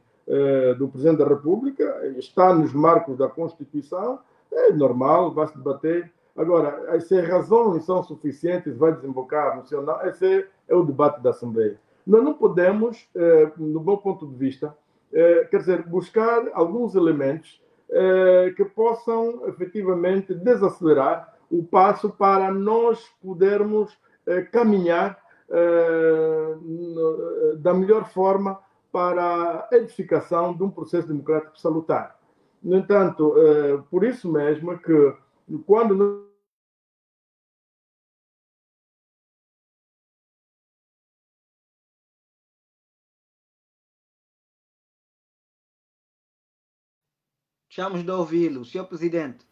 do Presidente da República, está nos marcos da Constituição, é normal, vai-se debater. Agora, se as razões são suficientes, vai desembocar no seu... Esse é o debate da Assembleia. Nós não podemos, no meu ponto de vista, quer dizer, buscar alguns elementos que possam efetivamente desacelerar o passo para nós podermos caminhar da melhor forma para a edificação de um processo democrático salutar. No entanto, por isso mesmo é que quando Deixamos de ouvi-lo, senhor presidente.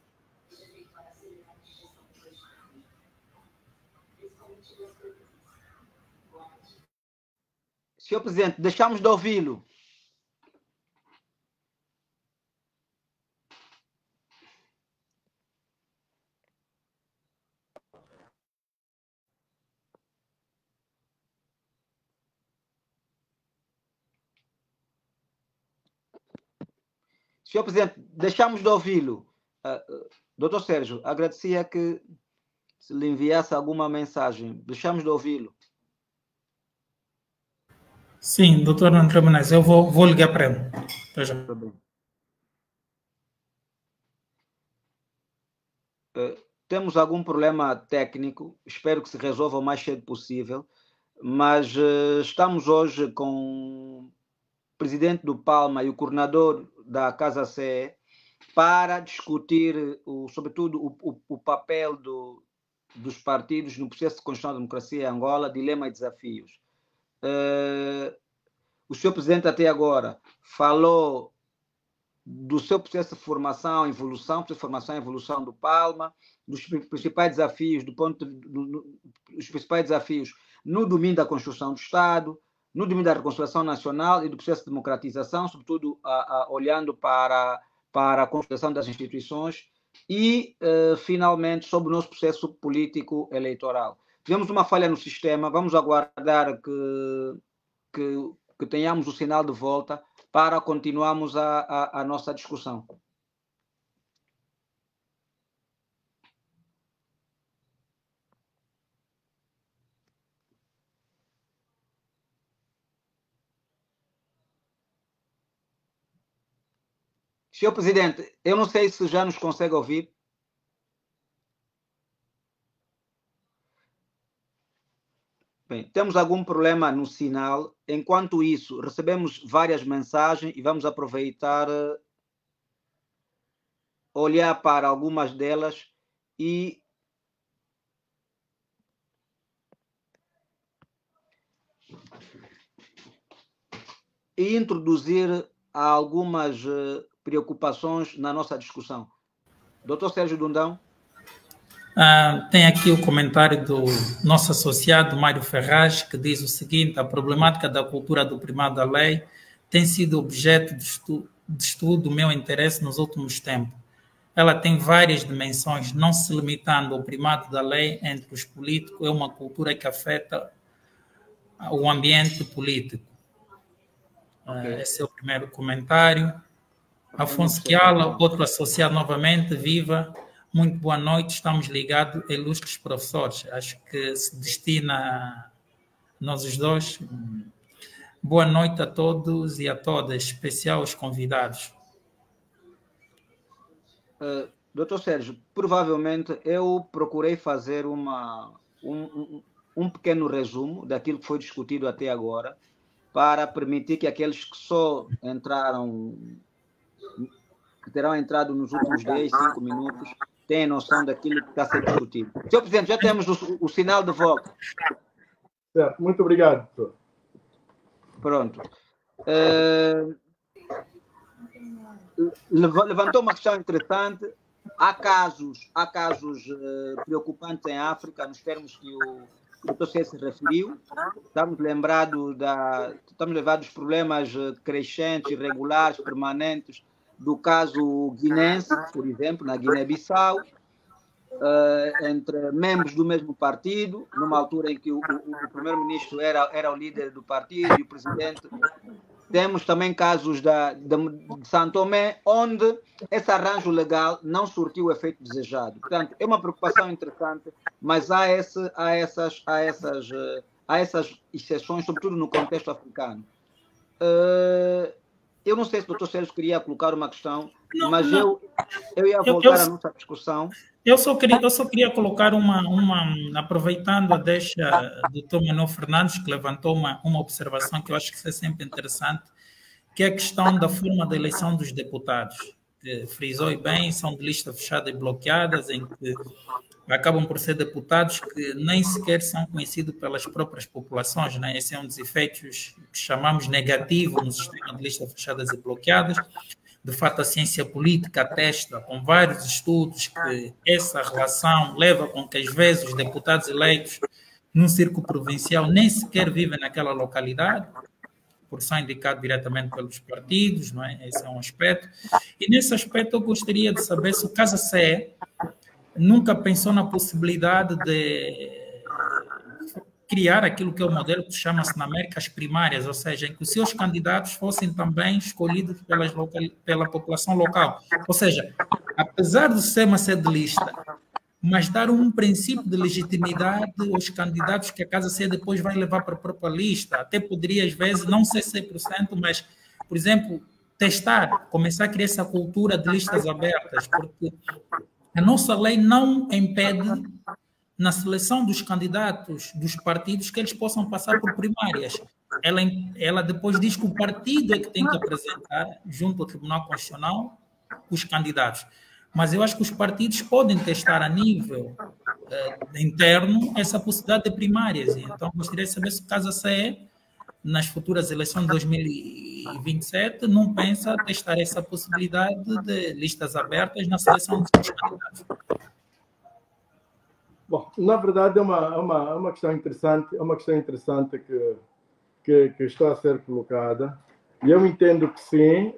Senhor presidente, deixamos de ouvi-lo. Senhor presidente, deixamos de ouvi-lo. Doutor Sérgio, agradecia que se lhe enviasse alguma mensagem. Deixamos de ouvi-lo. Sim, doutor André Menezes, eu vou ligar para ele. Temos algum problema técnico, espero que se resolva o mais cedo possível, mas estamos hoje com o presidente do Palma e o coordenador da Casa CE para discutir, sobretudo, o papel dos partidos no processo de construção da democracia em Angola, dilema e desafios. O senhor presidente até agora falou do seu processo de formação, evolução do Palma, dos principais desafios os principais desafios no domínio da construção do Estado, no domínio da reconciliação nacional e do processo de democratização, sobretudo olhando para a construção das instituições e, finalmente, sobre o nosso processo político eleitoral. Tivemos uma falha no sistema, vamos aguardar que tenhamos o sinal de volta para continuarmos a nossa discussão. Senhor presidente, eu não sei se já nos consegue ouvir. Bem, temos algum problema no sinal. Enquanto isso, recebemos várias mensagens e vamos aproveitar olhar para algumas delas e introduzir algumas preocupações na nossa discussão. Doutor Sérgio Dundão. Tem aqui o comentário do nosso associado Mário Ferraz, que diz o seguinte: a problemática da cultura do primado da lei tem sido objeto de estudo do meu interesse nos últimos tempos. Ela tem várias dimensões, não se limitando ao primado da lei entre os políticos, é uma cultura que afeta o ambiente político. Okay. Esse é o primeiro comentário. Afonso Chiala, outro associado novamente, viva. Muito boa noite, estamos ligados a ilustres professores. Acho que se destina a nós os dois. Boa noite a todos e a todas, especial os convidados. Doutor Sérgio, provavelmente eu procurei fazer um pequeno resumo daquilo que foi discutido até agora, para permitir que aqueles que só entraram, que terão entrado nos últimos 10, 5 minutos, tenham noção daquilo que está sendo discutido. Senhor Presidente, já temos o sinal de volta. Certo, muito obrigado, doutor. Pronto. Levantou uma questão interessante. Há casos preocupantes em África, nos termos que o doutor César se referiu. Estamos lembrados dos problemas crescentes, irregulares, permanentes do caso guinense, por exemplo, na Guiné-Bissau, entre membros do mesmo partido, numa altura em que o primeiro-ministro era o líder do partido e o presidente. Temos também casos de São Tomé, onde esse arranjo legal não surtiu o efeito desejado. Portanto, é uma preocupação interessante, mas há essas exceções, sobretudo no contexto africano. Eu não sei se o doutor Sérgio queria colocar uma questão, mas eu ia voltar à nossa discussão. Eu só queria colocar aproveitando a deixa do Dr. Manuel Fernandes, que levantou uma observação que eu acho que é sempre interessante, que é a questão da forma de eleição dos deputados. Frisou e bem, são de lista fechada e bloqueadas, em que acabam por ser deputados que nem sequer são conhecidos pelas próprias populações, né? Esse é um dos efeitos que chamamos negativo no sistema de listas fechadas e bloqueadas. de fato, a ciência política atesta, com vários estudos, que essa relação leva com que, às vezes, os deputados eleitos num círculo provincial nem sequer vivem naquela localidade, porque são indicados diretamente pelos partidos, não é? Esse é um aspecto. E, nesse aspecto, eu gostaria de saber se o Casa Sé nunca pensou na possibilidade de criar aquilo que é o modelo que chama-se na América as primárias, ou seja, em que os seus candidatos fossem também escolhidos pela população local. Ou seja, apesar de ser uma sede de lista, mas dar um princípio de legitimidade aos candidatos que a Casa Sé depois vai levar para a própria lista. Até poderia, às vezes, não ser 100%, mas, por exemplo, testar, começar a criar essa cultura de listas abertas, porque a nossa lei não impede, na seleção dos candidatos dos partidos, que eles possam passar por primárias. Ela depois diz que o partido é que tem que apresentar, junto ao Tribunal Constitucional, os candidatos. Mas eu acho que os partidos podem testar a nível interno essa possibilidade de primárias. Então, gostaria de saber se o Casa Sé, nas futuras eleições de 2027, não pensa testar essa possibilidade de listas abertas na seleção dos seus candidatos. Bom, na verdade é uma questão interessante, que está a ser colocada, e eu entendo que sim,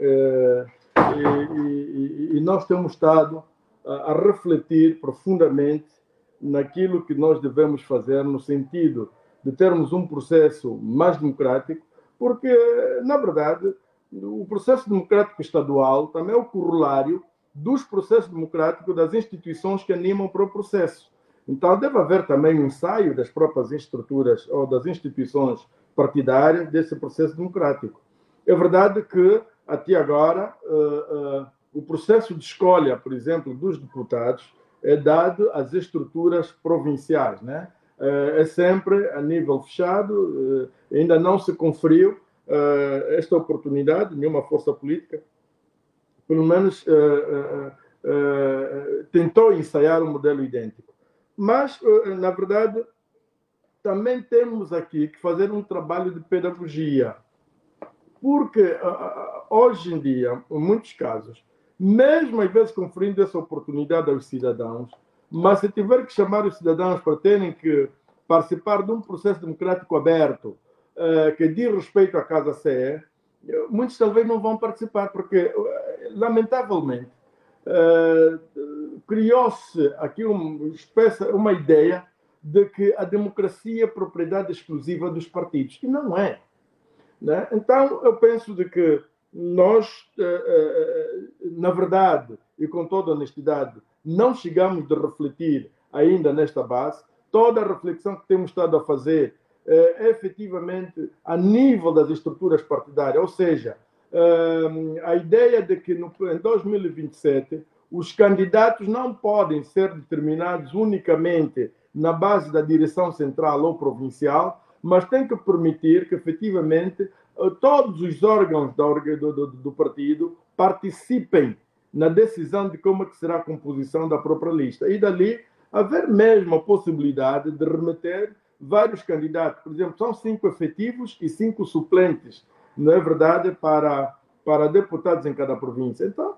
e nós temos estado a refletir profundamente naquilo que nós devemos fazer no sentido de termos um processo mais democrático, porque, na verdade, o processo democrático estadual também é o corolário dos processos democráticos das instituições que animam para o processo. Então, deve haver também um ensaio das próprias estruturas ou das instituições partidárias desse processo democrático. É verdade que, até agora, o processo de escolha, por exemplo, dos deputados é dado às estruturas provinciais, né? É sempre a nível fechado, ainda não se conferiu esta oportunidade, nenhuma força política, pelo menos tentou ensaiar um modelo idêntico. Mas, na verdade, também temos aqui que fazer um trabalho de pedagogia, porque hoje em dia, em muitos casos, mesmo às vezes conferindo essa oportunidade aos cidadãos, mas se tiver que chamar os cidadãos para terem que participar de um processo democrático aberto que diz respeito à Casa Sé, muitos talvez não vão participar, porque, lamentavelmente, criou-se aqui uma ideia de que a democracia é propriedade exclusiva dos partidos, e não é, né? Então, eu penso de que nós, na verdade, e com toda honestidade, não chegamos de refletir ainda nesta base. Toda a reflexão que temos estado a fazer é efetivamente a nível das estruturas partidárias, ou seja, a ideia de que em 2027 os candidatos não podem ser determinados unicamente na base da direção central ou provincial, mas tem que permitir que, efetivamente, todos os órgãos do partido participem na decisão de como é que será a composição da própria lista. E dali haver mesmo a possibilidade de remeter vários candidatos. Por exemplo, são 5 efetivos e 5 suplentes, não é verdade, para deputados em cada província. Então,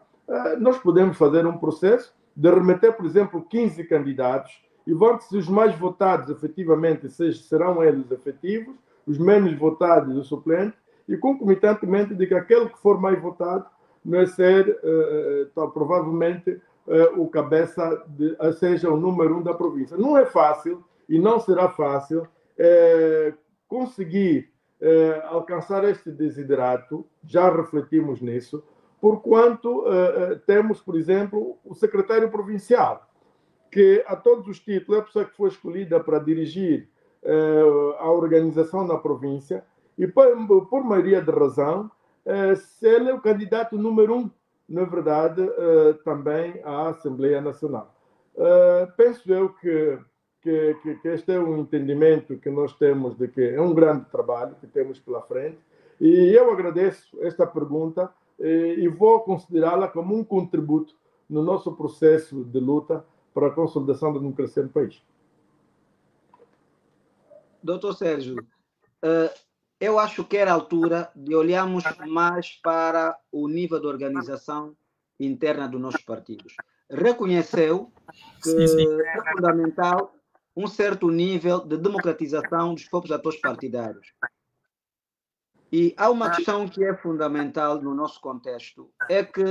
nós podemos fazer um processo de remeter, por exemplo, 15 candidatos, e vão-se os mais votados, efetivamente, serão eles efetivos, os menos votados, os suplentes, e concomitantemente de que aquele que for mais votado não é ser, provavelmente, o cabeça, seja o número 1 da província. Não é fácil, e não será fácil, conseguir alcançar este desiderato, já refletimos nisso, porquanto temos, por exemplo, o secretário provincial, que a todos os títulos é a pessoa que foi escolhida para dirigir a organização na província, e por maioria de razão, se ele é o candidato número 1, na verdade, também à Assembleia Nacional. Penso eu que este é um entendimento que nós temos de que é um grande trabalho que temos pela frente, e eu agradeço esta pergunta e vou considerá-la como um contributo no nosso processo de luta para a consolidação da democracia no país. Doutor Sérgio, eu acho que era a altura de olharmos mais para o nível de organização interna dos nossos partidos. Reconheceu que é fundamental um certo nível de democratização dos próprios atores partidários. E há uma questão que é fundamental no nosso contexto, é que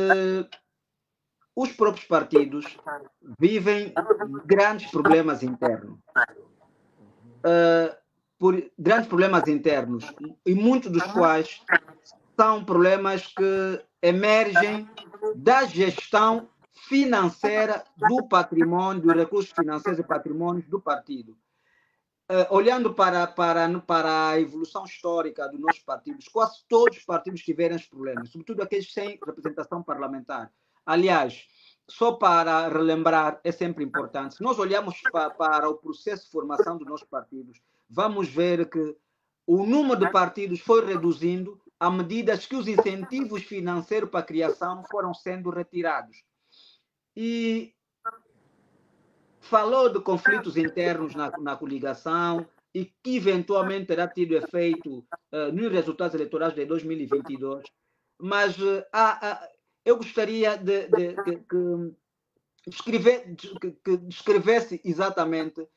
os próprios partidos vivem grandes problemas internos. Por grandes problemas internos, e muitos dos quais são problemas que emergem da gestão financeira do patrimônio, dos recursos financeiros e patrimônios do partido. Olhando para a evolução histórica dos nossos partidos, quase todos os partidos tiveram esses problemas, sobretudo aqueles sem representação parlamentar. Aliás, só para relembrar, é sempre importante, se nós olharmos para o processo de formação dos nossos partidos, vamos ver que o número de partidos foi reduzindo à medida que os incentivos financeiros para a criação foram sendo retirados. E falou de conflitos internos na coligação e que eventualmente terá tido efeito nos resultados eleitorais de 2022, mas eu gostaria que descrevesse exatamente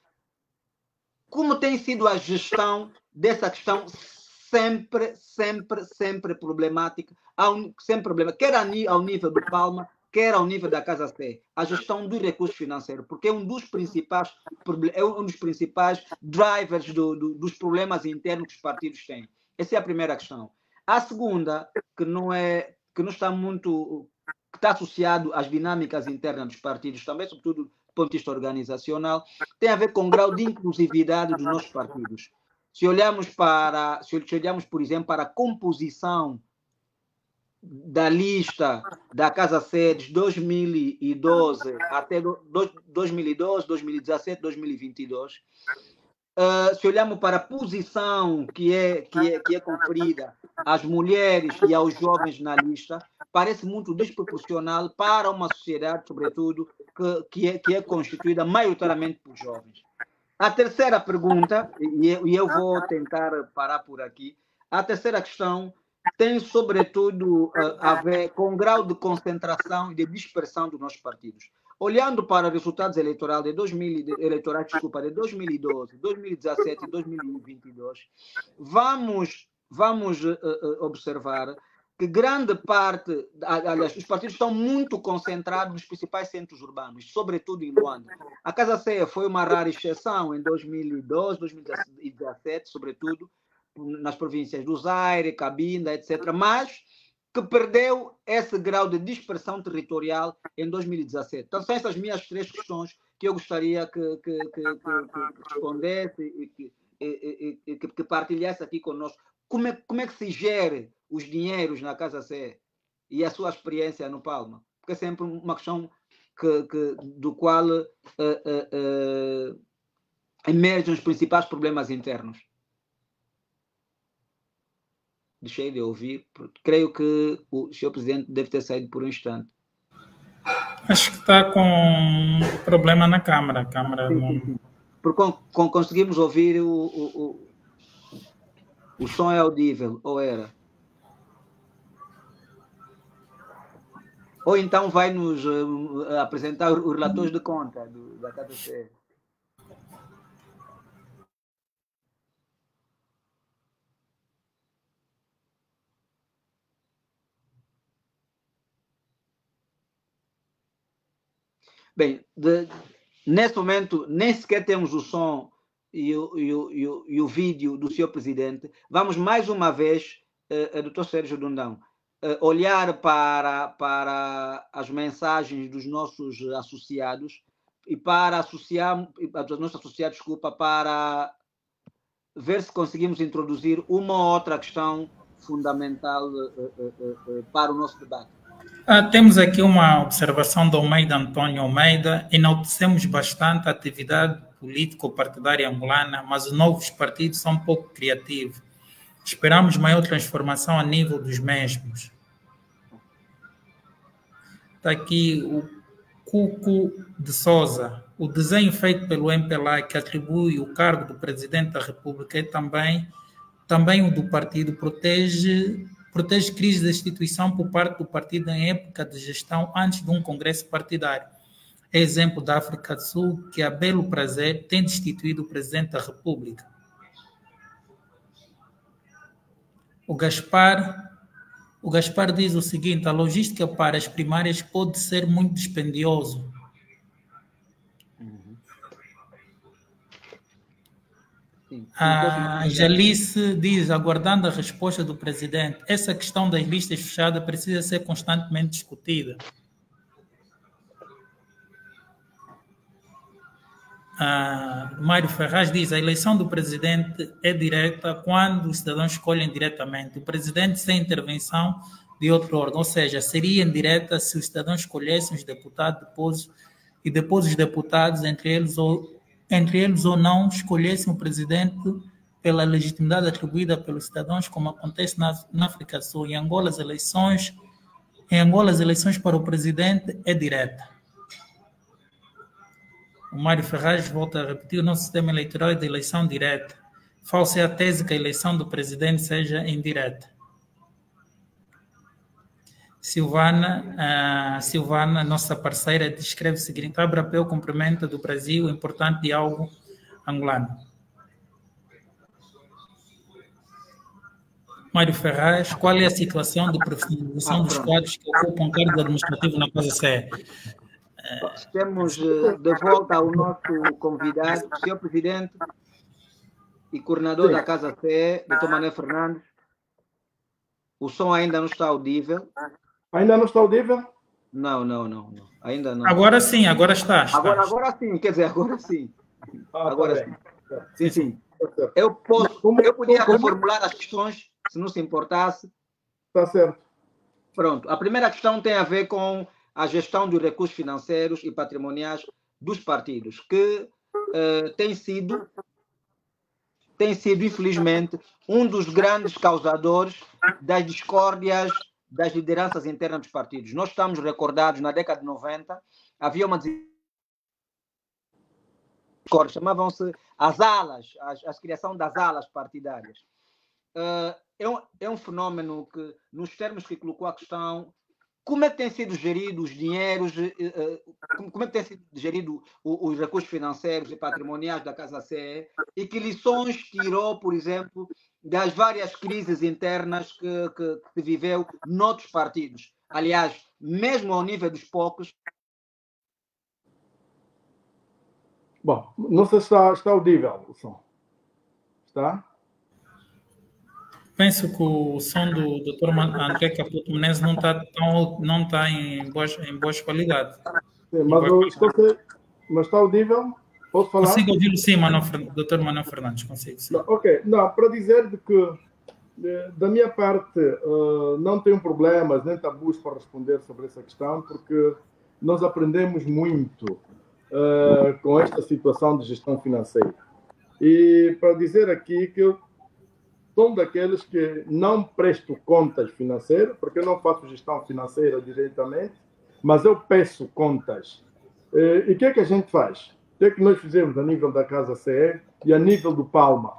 como tem sido a gestão dessa questão sempre problemática, sempre problema, quer ao nível do Palma, quer ao nível da Casa C, a gestão dos recursos financeiros, porque é um dos principais drivers dos problemas internos que os partidos têm. Essa é a primeira questão. A segunda, que não está muito, que está associado às dinâmicas internas dos partidos também, sobretudo do ponto de vista organizacional, tem a ver com o grau de inclusividade dos nossos partidos. Se olharmos, por exemplo, para a composição da lista da Casa Sedes 2012 até 2012, 2017, 2022, se olharmos para a posição que é conferida às mulheres e aos jovens na lista, parece muito desproporcional para uma sociedade, sobretudo, que é constituída maioritariamente por jovens. A terceira pergunta, e eu vou tentar parar por aqui, a terceira questão tem, sobretudo, a ver com o grau de concentração e de dispersão dos nossos partidos. Olhando para os resultados eleitorais de 2012, 2017 e 2022, vamos observar que grande parte, aliás, os partidos estão muito concentrados nos principais centros urbanos, sobretudo em Luanda. A Casa Ceia foi uma rara exceção em 2012, 2017, sobretudo, nas províncias do Zaire, Cabinda, etc., mas que perdeu esse grau de dispersão territorial em 2017. Então, são essas minhas três questões que eu gostaria que respondesse e que partilhasse aqui conosco. Como é que se gere os dinheiros na Casa C e a sua experiência no Palma? Porque é sempre uma questão do qual emergem os principais problemas internos. Deixei de ouvir, porque creio que o Sr. Presidente deve ter saído por um instante. Acho que está com problema na câmara. Sim. Porque conseguimos ouvir o som é audível, ou era? Ou então vai nos apresentar os relatores de conta da KTC. Bem, nesse momento nem sequer temos o som e o vídeo do Sr. Presidente. Vamos mais uma vez, Dr. Sérgio Dundão, olhar para as mensagens dos nossos associados e para para ver se conseguimos introduzir uma ou outra questão fundamental para o nosso debate. Temos aqui uma observação do Almeida Antônio Almeida. Enaltecemos bastante a atividade político-partidária angolana, mas os novos partidos são pouco criativos. Esperamos maior transformação a nível dos mesmos. Está aqui o Cuco de Souza. O desenho feito pelo MPLA, que atribui o cargo do Presidente da República, é também Também o do partido protege crise da instituição por parte do partido em época de gestão antes de um congresso partidário. É exemplo da África do Sul, que a belo prazer tem destituído o presidente da República. O Gaspar diz o seguinte: a logística para as primárias pode ser muito dispendioso. A Jalice diz, aguardando a resposta do presidente, essa questão das listas fechadas precisa ser constantemente discutida. Mário Ferraz diz, a eleição do presidente é direta quando os cidadãos escolhem diretamente. O presidente sem intervenção de outro órgão, ou seja, seria indireta se os cidadãos escolhessem os deputados depois os deputados, entre eles ou não, escolhessem o presidente pela legitimidade atribuída pelos cidadãos, como acontece na África do Sul. Em Angola, as eleições para o presidente é direta. O Mário Ferraz volta a repetir, o nosso sistema eleitoral é de eleição direta. Falsa é a tese que a eleição do presidente seja indireta. Silvana, nossa parceira, descreve o seguinte: Abrapeu cumprimenta do Brasil o importante diálogo angolano. Mário Ferraz, qual é a situação de profissionalização dos quadros que ocupam cargo administrativo na Casa CE? Temos de volta ao nosso convidado, o senhor presidente e coordenador da Casa CE, Dr. Manuel Fernandes. O som ainda não está audível. Ainda não está audível? Não. Ainda não. Agora sim, agora está. Agora sim, quer dizer, agora sim. Agora sim. Sim. Eu podia reformular as questões, se não se importasse. Está certo. Pronto. A primeira questão tem a ver com a gestão dos recursos financeiros e patrimoniais dos partidos, que tem sido, infelizmente, um dos grandes causadores das discórdias das lideranças internas dos partidos. Nós estamos recordados, na década de 90, havia uma discórdia, chamavam-se as alas, a criação das alas partidárias. É um fenômeno que, nos termos que colocou a questão, como é que têm sido geridos os dinheiros, como é que têm sido geridos os recursos financeiros e patrimoniais da Casa CE e que lições tirou, por exemplo, das várias crises internas que se viveu noutros partidos? Aliás, mesmo ao nível dos poucos. Bom, não sei se está audível o som. Está? Penso que o som do Dr. André Caputo Menezes não está em boas qualidades. Sim, mas está audível? Posso falar? Consigo ouvi-lo sim, Dr. Manuel Fernandes, consigo sim. Ok, não, para dizer de que da minha parte não tenho problemas nem tabus para responder sobre essa questão, porque nós aprendemos muito com esta situação de gestão financeira. E para dizer aqui que eu sou daqueles que não presto contas financeiras, porque eu não faço gestão financeira diretamente, mas eu peço contas. E o que é que a gente faz? O que é que nós fizemos a nível da Casa CE e a nível do Palma?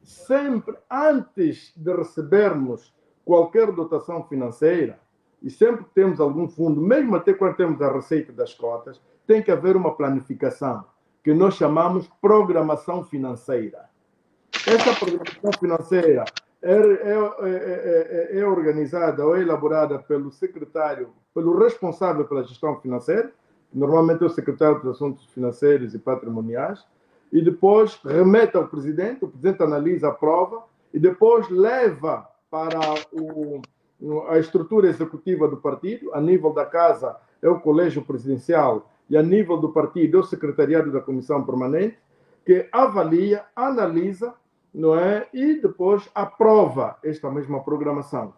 Sempre antes de recebermos qualquer dotação financeira, e sempre que temos algum fundo, mesmo até quando temos a receita das cotas, tem que haver uma planificação, que nós chamamos programação financeira. Essa programação financeira é organizada ou é elaborada pelo secretário, pelo responsável pela gestão financeira, que normalmente é o secretário dos Assuntos Financeiros e Patrimoniais, e depois remete ao presidente, o presidente analisa a prova e depois leva para a estrutura executiva do partido. A nível da casa é o colégio presidencial e a nível do partido é o secretariado da comissão permanente, que avalia, analisa, não é? E depois aprova esta mesma programação.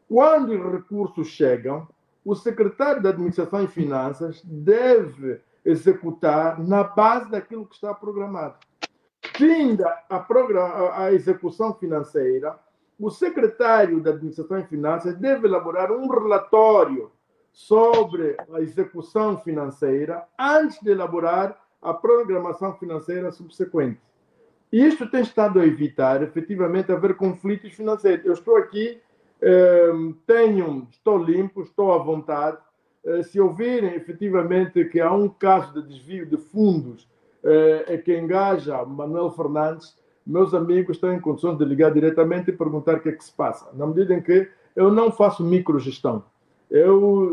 Quando os recursos chegam, o secretário da Administração e Finanças deve executar na base daquilo que está programado. Finda a execução financeira, o secretário da Administração e Finanças deve elaborar um relatório sobre a execução financeira antes de elaborar a programação financeira subsequente. E isto tem estado a evitar, efetivamente, haver conflitos financeiros. Eu estou aqui, estou limpo, estou à vontade. Se ouvirem, efetivamente, que há um caso de desvio de fundos que engaja Manuel Fernandes, meus amigos estão em condições de ligar diretamente e perguntar o que é que se passa. Na medida em que eu não faço microgestão.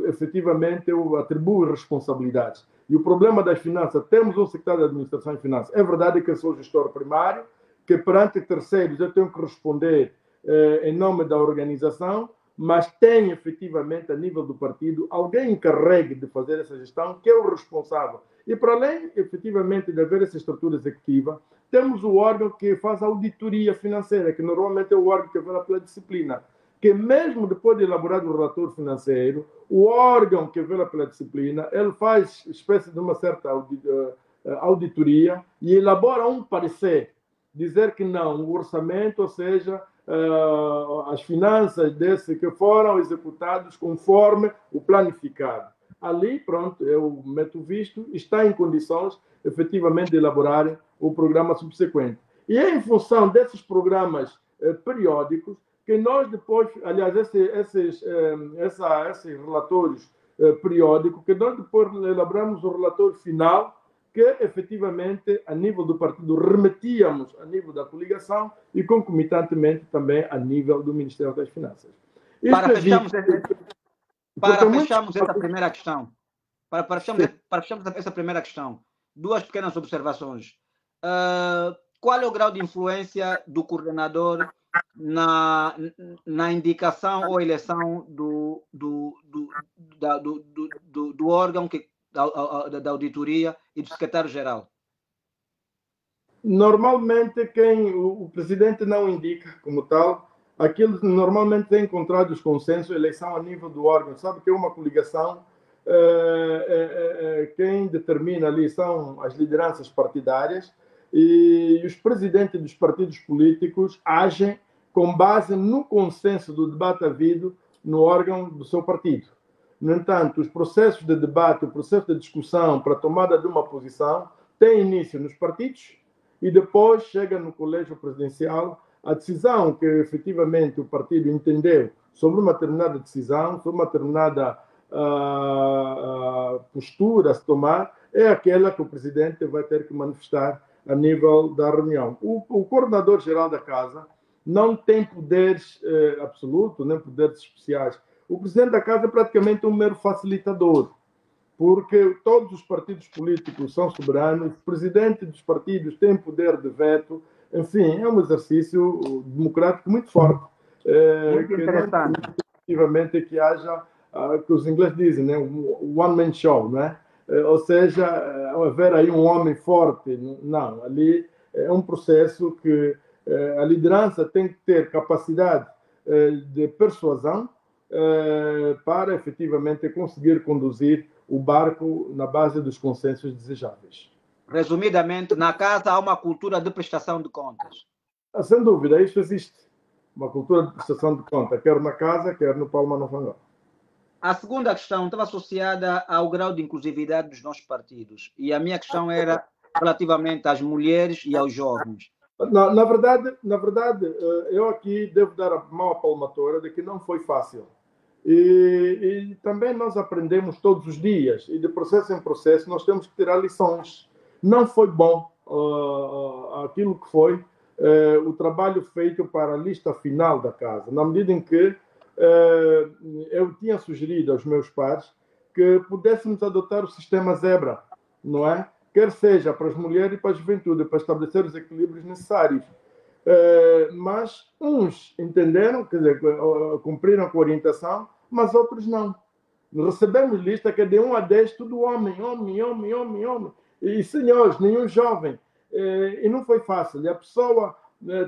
Efetivamente, eu atribuo responsabilidades. E o problema das finanças, temos um secretário de Administração e Finanças. É verdade que eu sou gestor primário, que perante terceiros eu tenho que responder em nome da organização, mas tem efetivamente, a nível do partido, alguém encarregue de fazer essa gestão, que é o responsável. E para além, efetivamente, de haver essa estrutura executiva, temos o órgão que faz a auditoria financeira, que normalmente é o órgão que vela pela disciplina, que mesmo depois de elaborar o relatório financeiro, o órgão que vela pela disciplina, ele faz espécie de uma certa auditoria e elabora um parecer, dizer que não, o orçamento, ou seja, as finanças desse que foram executados conforme o planificado. Ali, pronto, eu meto visto, está em condições, efetivamente, de elaborar o programa subsequente. E é em função desses programas periódicos que nós depois, aliás, esses relatórios periódicos, que nós depois elaboramos o relatório final, que efetivamente, a nível do partido, remetíamos a nível da coligação e concomitantemente também a nível do Ministério das Finanças. Para fecharmos essa primeira questão, para fecharmos essa primeira questão, duas pequenas observações. Qual é o grau de influência do coordenador na indicação ou eleição do órgão da auditoria e do secretário-geral? Normalmente, o presidente não indica como tal, aquilo normalmente tem encontrado os consensos, eleição a nível do órgão. Sabe que é uma coligação, quem determina ali são as lideranças partidárias e os presidentes dos partidos políticos agem com base no consenso do debate havido no órgão do seu partido. No entanto, os processos de debate, o processo de discussão para a tomada de uma posição tem início nos partidos e depois chega no colégio presidencial a decisão que efetivamente o partido entendeu sobre uma determinada decisão, sobre uma determinada postura a se tomar, é aquela que o presidente vai ter que manifestar a nível da reunião. O coordenador-geral da Casa não tem poderes absolutos, nem poderes especiais. O presidente da Casa é praticamente um mero facilitador, porque todos os partidos políticos são soberanos, o presidente dos partidos tem poder de veto, enfim, é um exercício democrático muito forte. Muito interessante. Efetivamente, que haja, que os ingleses dizem, né, um one-man show, né? Ou seja, haver aí um homem forte. Não, ali é um processo que a liderança tem que ter capacidade de persuasão para efetivamente conseguir conduzir o barco na base dos consensos desejáveis. Resumidamente, na Casa há uma cultura de prestação de contas. Sem dúvida, isso existe. Uma cultura de prestação de contas, quer na Casa, quer no Palma Nova Angola. A segunda questão estava associada ao grau de inclusividade dos nossos partidos. E a minha questão era relativamente às mulheres e aos jovens. Na verdade, eu aqui devo dar a mão à palmatória de que não foi fácil. E também nós aprendemos todos os dias. E de processo em processo nós temos que tirar lições. Não foi bom aquilo que foi o trabalho feito para a lista final da Casa. Na medida em que eu tinha sugerido aos meus pares que pudéssemos adotar o sistema zebra, não é? Quer seja para as mulheres e para a juventude, para estabelecer os equilíbrios necessários. Mas uns entenderam, quer dizer, cumpriram com a orientação, mas outros não. Recebemos lista que é de 1 a 10, tudo homem. E, senhores, nenhum jovem. E não foi fácil. E a pessoa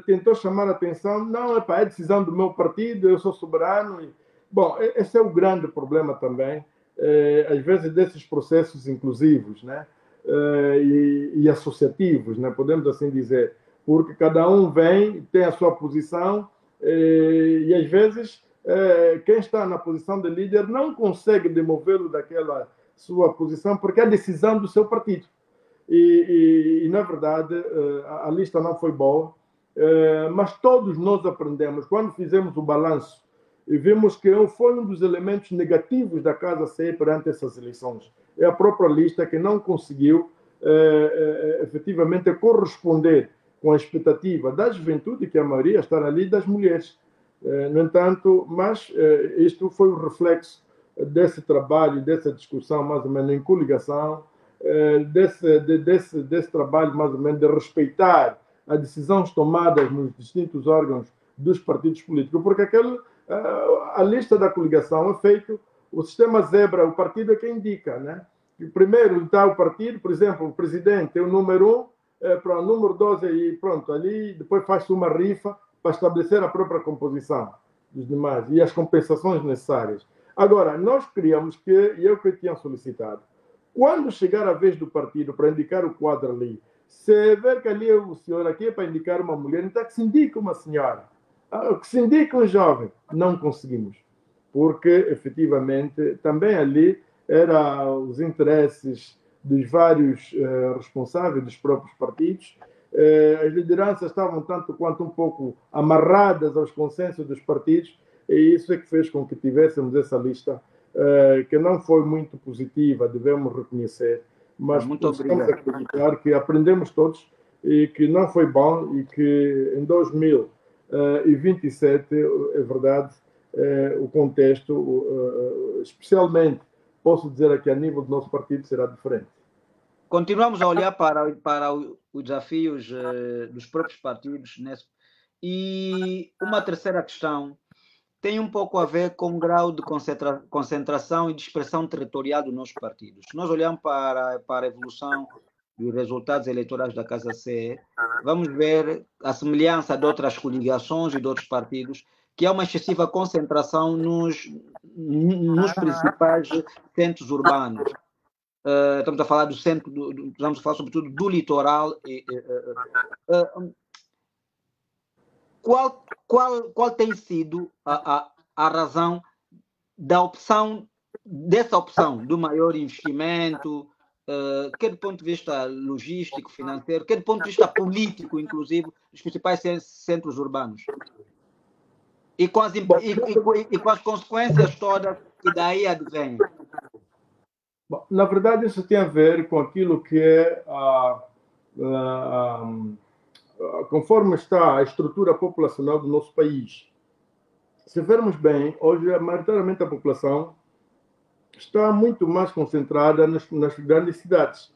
tentou chamar a atenção, não, é decisão do meu partido, eu sou soberano. Bom, esse é o grande problema também, às vezes, desses processos inclusivos, né? E associativos, né? Podemos assim dizer, porque cada um vem, tem a sua posição e às vezes quem está na posição de líder não consegue demovê-lo daquela sua posição porque é a decisão do seu partido. E na verdade, a lista não foi boa, mas todos nós aprendemos. Quando fizemos o balanço e vimos que foi um dos elementos negativos da Casa CE perante essas eleições. É a própria lista que não conseguiu efetivamente corresponder com a expectativa da juventude, que a maioria está ali, das mulheres. No entanto, mas isto foi o reflexo desse trabalho, dessa discussão, mais ou menos em coligação, desse trabalho, mais ou menos, de respeitar as decisões tomadas nos distintos órgãos dos partidos políticos, porque a lista da coligação é feita, o sistema zebra, o partido é quem indica, né? E primeiro está o partido, por exemplo, o presidente é o número 1, para o número 12 e pronto, ali depois faz-se uma rifa para estabelecer a própria composição dos demais e as compensações necessárias. Agora, nós queríamos e eu que tinha solicitado, quando chegar a vez do partido para indicar o quadro ali, se ver que ali o senhor aqui é para indicar uma mulher, então que se indique uma senhora, que se indique um jovem. Não conseguimos, porque efetivamente também ali eram os interesses dos vários responsáveis dos próprios partidos. As lideranças estavam tanto quanto um pouco amarradas aos consensos dos partidos, e isso é que fez com que tivéssemos essa lista que não foi muito positiva, devemos reconhecer, mas precisamos acreditar que aprendemos todos e que não foi bom e que em 2027, é verdade, o contexto, especialmente, posso dizer aqui a nível do nosso partido, será diferente. Continuamos a olhar para os desafios dos próprios partidos. E uma terceira questão tem um pouco a ver com o grau de concentração e dispersão territorial dos nossos partidos. Nós olhamos para a evolução dos resultados eleitorais da Casa CE, vamos ver a semelhança de outras coligações e de outros partidos, que há uma excessiva concentração nos principais centros urbanos. Estamos a falar do centro, estamos a falar sobretudo do litoral. Qual tem sido a razão dessa opção do maior investimento, quer do ponto de vista logístico, financeiro, quer do ponto de vista político, inclusive, dos principais centros urbanos? E com as consequências todas que daí advêm? Bom, na verdade, isso tem a ver com aquilo que é conforme está a estrutura populacional do nosso país. Se vermos bem, hoje, maioritariamente a população está muito mais concentrada nas grandes cidades.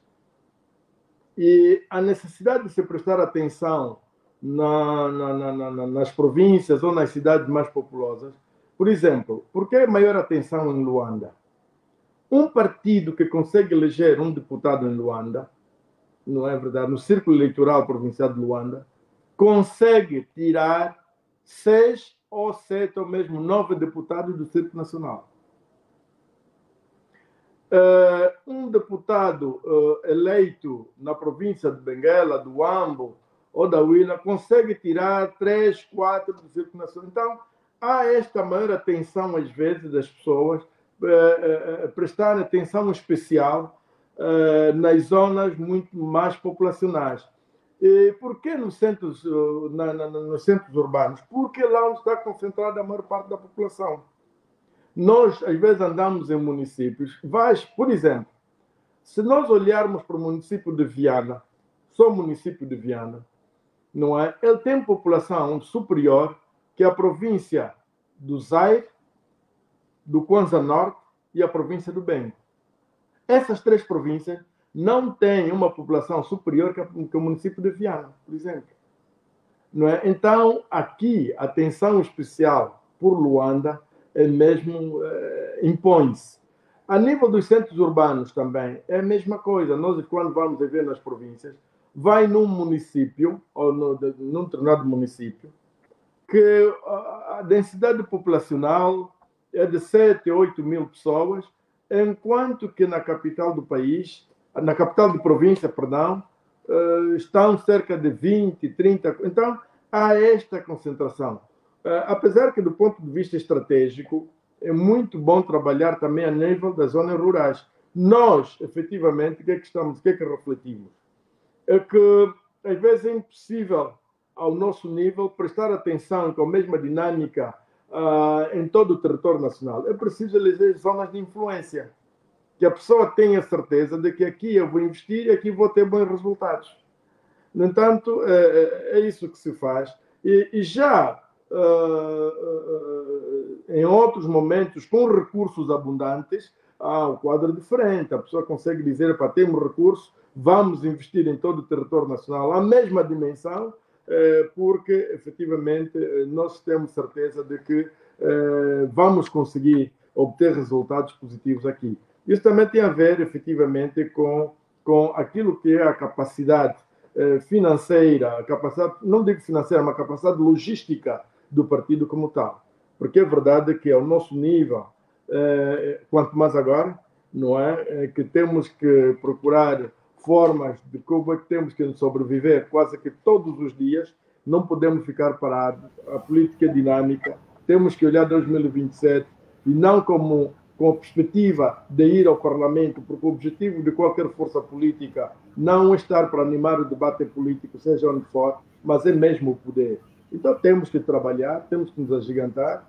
E a necessidade de se prestar atenção nas províncias ou nas cidades mais populosas. Por exemplo, por que maior atenção em Luanda? Um partido que consegue eleger um deputado em Luanda, não é verdade, no círculo eleitoral provincial de Luanda, consegue tirar 6 ou 7 ou mesmo 9 deputados do círculo nacional. Um deputado eleito na província de Benguela, do Ambo ou da Huila consegue tirar 3, 4 do círculo nacional. Então, há esta maior atenção, às vezes, das pessoas, prestar atenção especial nas zonas muito mais populacionais. E por que nos centros urbanos? Porque lá onde está concentrada a maior parte da população. Nós, às vezes, andamos em municípios, por exemplo, se nós olharmos para o município de Viana, só o município de Viana, não é? Ele tem população superior que a província do Zaire, do Kwanza Norte e a província do Bengo. Essas 3 províncias não têm uma população superior que o município de Viana, por exemplo. Não é? Então, aqui, a atenção especial por Luanda impõe-se. A nível dos centros urbanos também, é a mesma coisa. Nós, quando vamos ver nas províncias, vai num município, ou num determinado município, que a densidade populacional é de 7 ou 8 mil pessoas, enquanto que na capital do país, na capital de província, perdão, estão cerca de 20, 30. Então, há esta concentração. Apesar que, do ponto de vista estratégico, é muito bom trabalhar também a nível das zonas rurais. Nós, efetivamente, o que é que refletimos? é que às vezes é impossível, ao nosso nível, prestar atenção com a mesma dinâmica em todo o território nacional. É preciso eleger zonas de influência, que a pessoa tenha certeza de que aqui eu vou investir e aqui vou ter bons resultados. No entanto, é isso que se faz. E já em outros momentos, com recursos abundantes, há um quadro diferente. A pessoa consegue dizer, para termos recursos, vamos investir em todo o território nacional a mesma dimensão, porque, efetivamente, nós temos certeza de que vamos conseguir obter resultados positivos aqui. Isso também tem a ver, efetivamente, com aquilo que é a capacidade financeira, a capacidade, não digo financeira, mas a capacidade logística do partido como tal. Porque é verdade que ao nosso nível, quanto mais agora, não é? Que temos que procurar formas de como é que temos que sobreviver quase que todos os dias, não podemos ficar parados, a política é dinâmica, temos que olhar 2027 e não com a perspectiva de ir ao Parlamento, porque o objetivo de qualquer força política não é estar para animar o debate político, seja onde for, mas é mesmo o poder. Então temos que trabalhar, temos que nos agigantar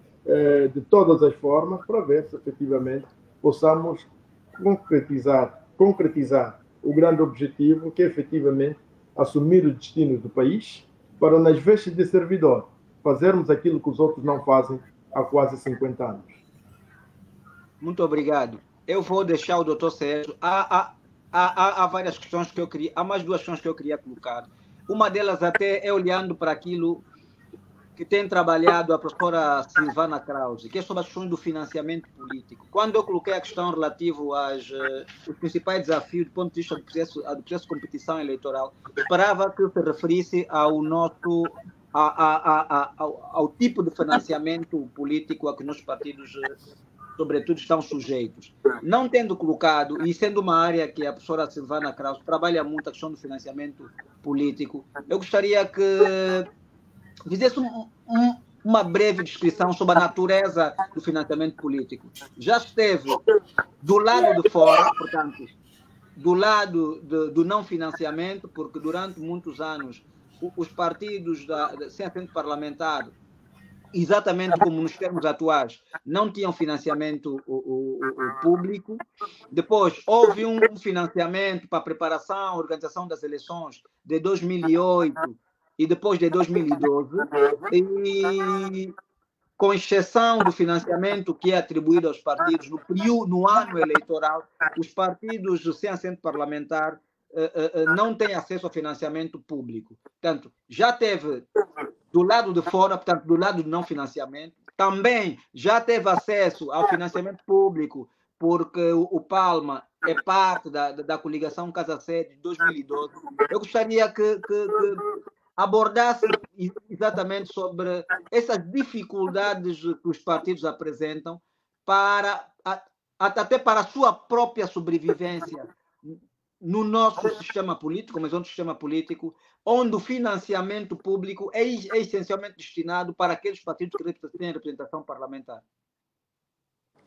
de todas as formas para ver se efetivamente possamos concretizar o grande objetivo, que é efetivamente assumir os destinos do país para, nas vestes de servidor, fazermos aquilo que os outros não fazem há quase 50 anos. Muito obrigado. Eu vou deixar o doutor Sérgio. Há várias questões que eu queria, há mais duas questões que eu queria colocar. Uma delas até é olhando para aquilo que tem trabalhado a professora Silvana Krause, que é sobre as questões do financiamento político. Quando eu coloquei a questão relativa aos principais desafios do ponto de vista do processo de competição eleitoral, esperava que se referisse ao tipo de financiamento político a que nos partidos, sobretudo, estão sujeitos. Não tendo colocado, e sendo uma área que a professora Silvana Krause trabalha muito, a questão do financiamento político, eu gostaria que fizesse uma breve descrição sobre a natureza do financiamento político. Já esteve do lado de fora, portanto, do lado do não financiamento, porque durante muitos anos os partidos sem assento parlamentar, exatamente como nos termos atuais, não tinham financiamento público. Depois houve um financiamento para a preparação, organização das eleições de 2008 e depois de 2012, e com exceção do financiamento que é atribuído aos partidos no ano eleitoral, os partidos sem assento parlamentar não têm acesso ao financiamento público. Portanto, já teve do lado de fora, portanto, do lado do não financiamento, também já teve acesso ao financiamento público, porque o Palma é parte da coligação Casa Sede de 2012. Eu gostaria que abordasse exatamente sobre essas dificuldades que os partidos apresentam até para a sua própria sobrevivência no nosso sistema político, mas outro sistema político, onde o financiamento público é essencialmente destinado para aqueles partidos que têm representação parlamentar.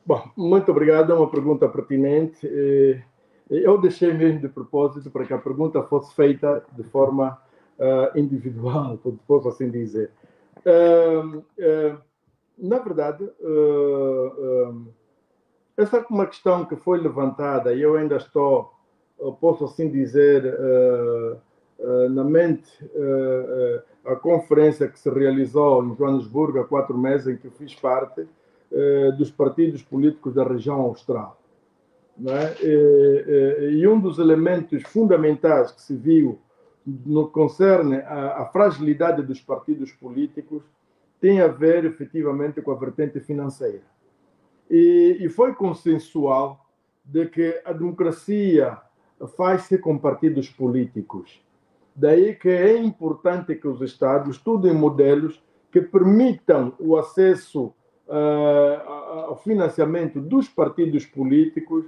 Bom, muito obrigado, é uma pergunta pertinente. Eu deixei mesmo de propósito para que a pergunta fosse feita de forma individual, posso assim dizer. Na verdade, essa é uma questão que foi levantada e eu ainda posso assim dizer, na mente, a conferência que se realizou em Joanesburgo há 4 meses, em que eu fiz parte, dos partidos políticos da região austral. Não é? E um dos elementos fundamentais que se viu no que concerne à fragilidade dos partidos políticos tem a ver, efetivamente, com a vertente financeira. E foi consensual de que a democracia faz-se com partidos políticos. Daí que é importante que os Estados estudem modelos que permitam o acesso ao financiamento dos partidos políticos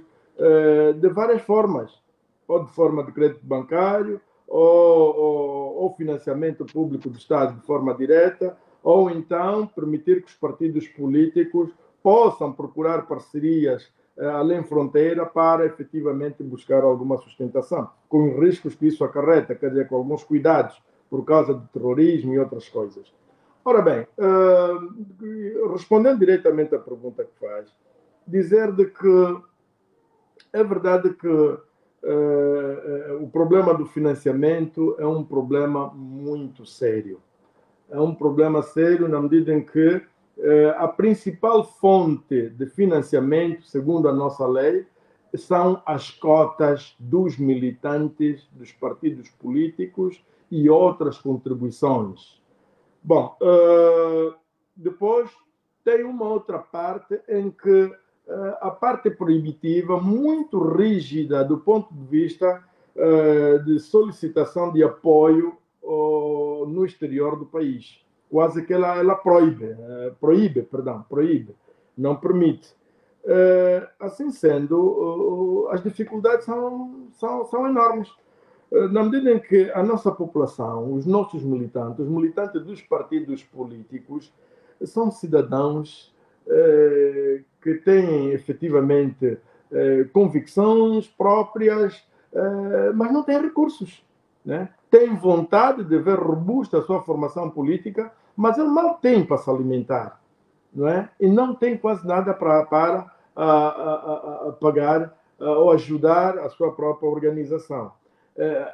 de várias formas, ou de forma de crédito bancário, ou financiamento público do Estado de forma direta, ou então permitir que os partidos políticos possam procurar parcerias além fronteira para efetivamente buscar alguma sustentação, com os riscos que isso acarreta, quer dizer, com alguns cuidados por causa do terrorismo e outras coisas. Ora bem, respondendo diretamente à pergunta que faz, dizer de que é verdade que o problema do financiamento é um problema muito sério. É um problema sério na medida em que a principal fonte de financiamento, segundo a nossa lei, são as cotas dos militantes dos partidos políticos e outras contribuições. Bom, depois tem uma outra parte em que a parte proibitiva, muito rígida do ponto de vista de solicitação de apoio no exterior do país. Quase que ela proíbe, não permite. Assim sendo, as dificuldades são enormes. Na medida em que a nossa população, os nossos militantes, os militantes dos partidos políticos, são cidadãos que têm efetivamente convicções próprias, mas não têm recursos, né? Têm vontade de ver robusta a sua formação política, mas ele mal tem para se alimentar, não é? E não tem quase nada para pagar ou ajudar a sua própria organização.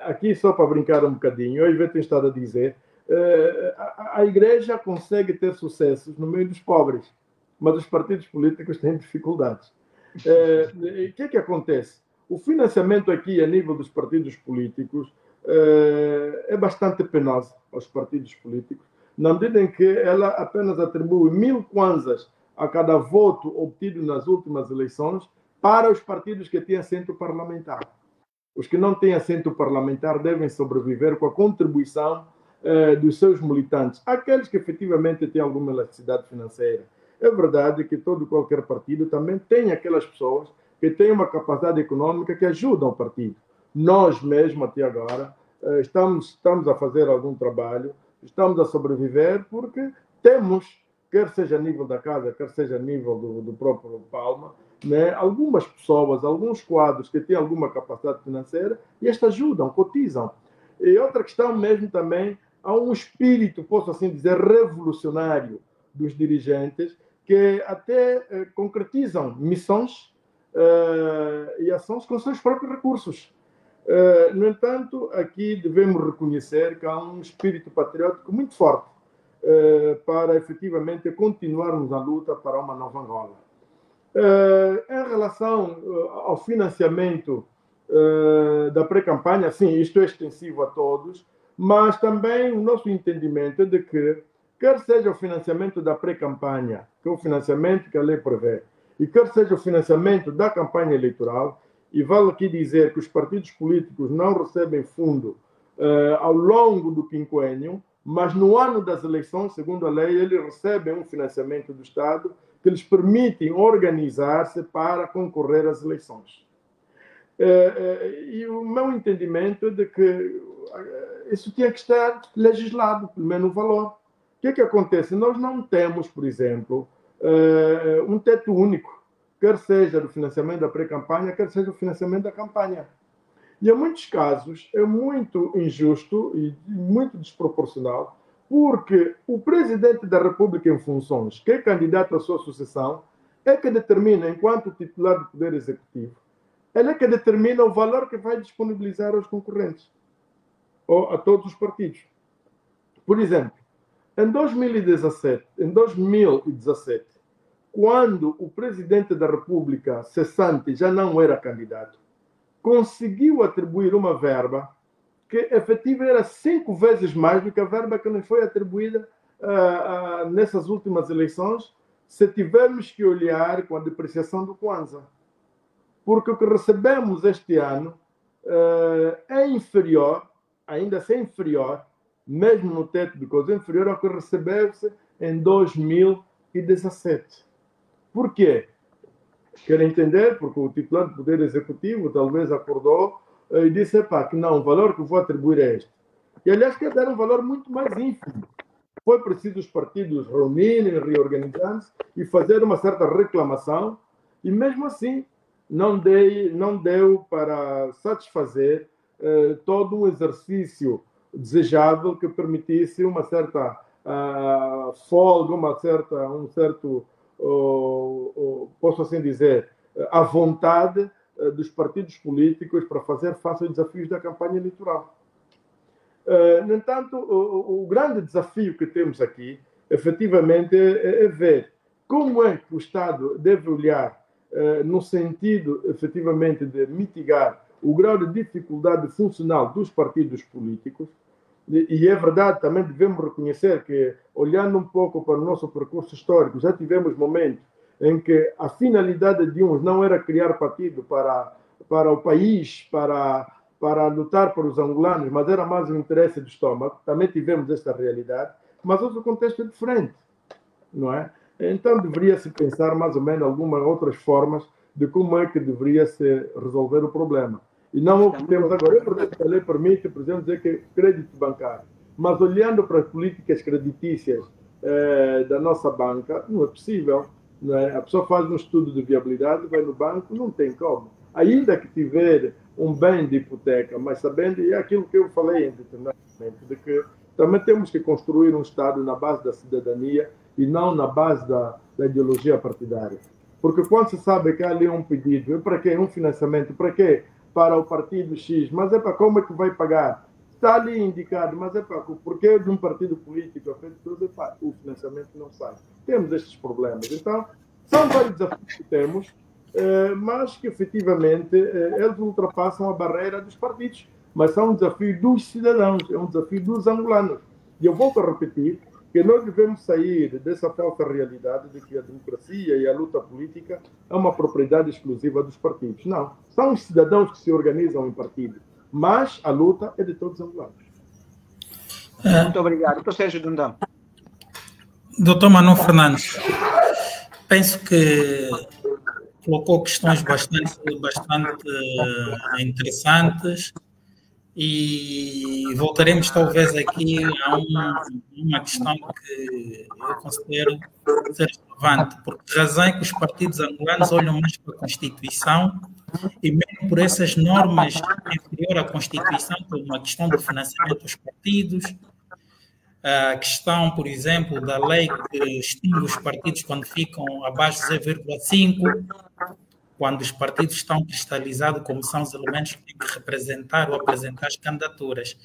Aqui, só para brincar um bocadinho, eu tenho estado a dizer, a Igreja consegue ter sucessos no meio dos pobres, mas os partidos políticos têm dificuldades. O que acontece? O financiamento aqui, a nível dos partidos políticos, é bastante penoso aos partidos políticos, na medida em que ela apenas atribui 1.000 kwanzas a cada voto obtido nas últimas eleições para os partidos que têm assento parlamentar. Os que não têm assento parlamentar devem sobreviver com a contribuição dos seus militantes, aqueles que efetivamente têm alguma elasticidade financeira. É verdade que todo qualquer partido também tem aquelas pessoas que têm uma capacidade econômica que ajudam o partido. Nós mesmo, até agora, estamos a fazer algum trabalho, estamos a sobreviver porque temos, quer seja a nível da casa, quer seja a nível do próprio Palma, né, algumas pessoas, alguns quadros que têm alguma capacidade financeira e estas ajudam, cotizam. E outra questão mesmo também, há um espírito, posso assim dizer, revolucionário dos dirigentes que até concretizam missões e ações com seus próprios recursos. No entanto, aqui devemos reconhecer que há um espírito patriótico muito forte para efetivamente continuarmos a luta para uma nova Angola. Em relação ao financiamento da pré-campanha, sim, isto é extensivo a todos, mas também o nosso entendimento é de que, quer seja o financiamento da pré-campanha, que é o financiamento que a lei prevê, e quer seja o financiamento da campanha eleitoral, e vale aqui dizer que os partidos políticos não recebem fundo ao longo do quinquênio, mas no ano das eleições, segundo a lei, eles recebem um financiamento do Estado que lhes permite organizar-se para concorrer às eleições. E o meu entendimento é de que isso tinha que estar legislado, pelo menos o valor. O que acontece? Nós não temos, por exemplo, um teto único, quer seja do financiamento da pré-campanha, quer seja do financiamento da campanha. E, em muitos casos, é muito injusto e muito desproporcional, porque o presidente da República em funções, que é candidato à sua sucessão, é que determina, enquanto titular do Poder Executivo, ele é que determina o valor que vai disponibilizar aos concorrentes, ou a todos os partidos. Por exemplo, em 2017, quando o presidente da República cessante já não era candidato, conseguiu atribuir uma verba que efetiva era 5 vezes mais do que a verba que nos foi atribuída nessas últimas eleições, se tivermos que olhar com a depreciação do Kwanza. Porque o que recebemos este ano é inferior, ainda assim inferior, mesmo no teto de coisa, inferior ao que recebeu-se em 2017. Por quê? Quero entender, porque o titular do Poder Executivo talvez acordou e disse que não, o valor que eu vou atribuir é este. E, aliás, quer dar um valor muito mais ínfimo. Foi preciso os partidos reunirem, reorganizarem-se e fazer uma certa reclamação, e mesmo assim não deu para satisfazer todo um exercício desejável que permitisse uma certa folga, um certo, posso assim dizer, a vontade dos partidos políticos para fazer face aos desafios da campanha eleitoral. No entanto, o grande desafio que temos aqui, efetivamente, é ver como é que o Estado deve olhar no sentido, efetivamente, de mitigar o grau de dificuldade funcional dos partidos políticos. E é verdade, também devemos reconhecer que, olhando um pouco para o nosso percurso histórico, já tivemos momentos em que a finalidade de uns não era criar partido para o país, para lutar por os angolanos, mas era mais o interesse do estômago. Também tivemos esta realidade, mas hoje o contexto é diferente, não é? Então deveria-se pensar mais ou menos algumas outras formas de como é que deveria-se resolver o problema. E não o que temos agora. A lei permite, por exemplo, dizer que crédito bancário. Mas olhando para as políticas creditícias da nossa banca, não é possível. Não é? A pessoa faz um estudo de viabilidade, vai no banco, não tem como. Ainda que tiver um bem de hipoteca, mas sabendo, e é aquilo que eu falei em determinado momento, de que também temos que construir um Estado na base da cidadania e não na base da ideologia partidária. Porque quando se sabe que há ali um pedido, é para quê? Um financiamento, para quê? Para o partido X, mas é para como é que vai pagar? Está ali indicado, mas é para porque de um partido político, o financiamento não sai. Temos estes problemas. Então, são vários desafios que temos, mas que efetivamente eles ultrapassam a barreira dos partidos. Mas são um desafio dos cidadãos, é um desafio dos angolanos. E eu volto a repetir que nós devemos sair dessa falsa realidade de que a democracia e a luta política é uma propriedade exclusiva dos partidos. Não. São os cidadãos que se organizam em partido. Mas a luta é de todos os angolanos. Muito obrigado. Doutor Sérgio Dundão. Doutor Manuel Fernandes, penso que colocou questões bastante interessantes e voltaremos talvez aqui a uma questão que eu considero ser relevante, porque razão é que os partidos angolanos olham mais para a Constituição e mesmo por essas normas inferiores à Constituição, como a questão do financiamento dos partidos, a questão, por exemplo, da lei que extingue os partidos quando ficam abaixo de 0,5%, quando os partidos estão cristalizados como são os elementos que têm que representar ou apresentar as candidaturas.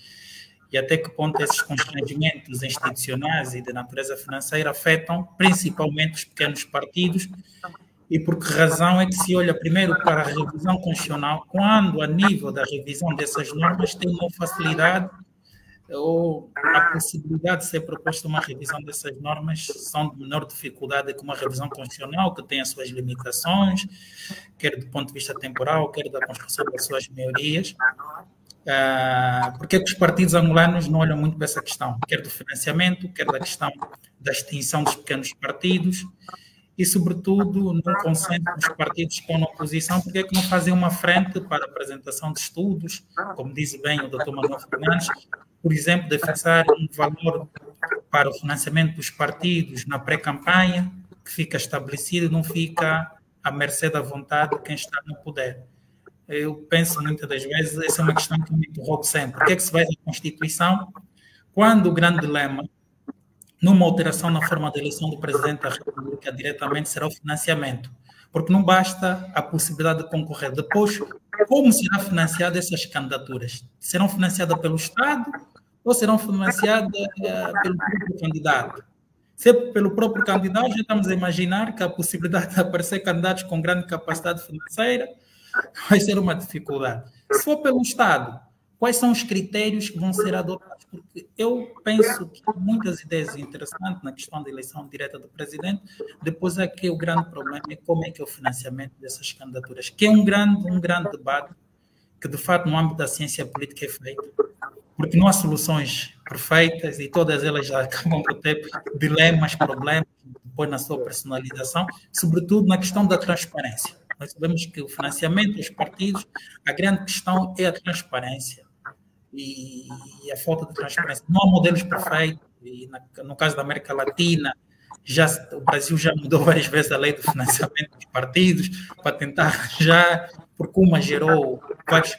E até que ponto esses constrangimentos institucionais e de natureza financeira afetam principalmente os pequenos partidos e por que razão é que se olha primeiro para a revisão constitucional, quando a nível da revisão dessas normas tem uma facilidade ou a possibilidade de ser proposta uma revisão dessas normas são de menor dificuldade que uma revisão constitucional que tem as suas limitações, quer do ponto de vista temporal, quer da construção das suas maiorias. Porque é que os partidos angolanos não olham muito para essa questão, quer do financiamento, quer da questão da extinção dos pequenos partidos e, sobretudo, no consenso dos partidos que estão na oposição, porque é que não fazem uma frente para a apresentação de estudos, como diz bem o Dr. Manuel Fernandes, por exemplo, de fixar um valor para o financiamento dos partidos na pré-campanha, que fica estabelecido e não fica à mercê da vontade de quem está no poder. Eu penso muitas das vezes, essa é uma questão que me interrogo sempre. Por que é que se vai à Constituição quando o grande dilema, numa alteração na forma de eleição do Presidente da República diretamente, será o financiamento? Porque não basta a possibilidade de concorrer. Depois, como será financiada essas candidaturas? Serão financiadas pelo Estado ou serão financiadas pelo próprio candidato? Se é pelo próprio candidato, já estamos a imaginar que a possibilidade de aparecer candidatos com grande capacidade financeira vai ser uma dificuldade. Se for pelo Estado, quais são os critérios que vão ser adotados? Porque eu penso que há muitas ideias interessantes na questão da eleição direta do presidente, depois é que o grande problema é como é que é o financiamento dessas candidaturas, que é um grande debate que, de fato, no âmbito da ciência política é feito, porque não há soluções perfeitas e todas elas já acabam por ter dilemas, problemas, depois na sua personalização, sobretudo na questão da transparência. Nós sabemos que o financiamento dos partidos, a grande questão é a transparência e a falta de transparência. Não há modelos perfeitos, e no caso da América Latina o Brasil já mudou várias vezes a lei do financiamento dos partidos para tentar arranjar, porque uma gerou vários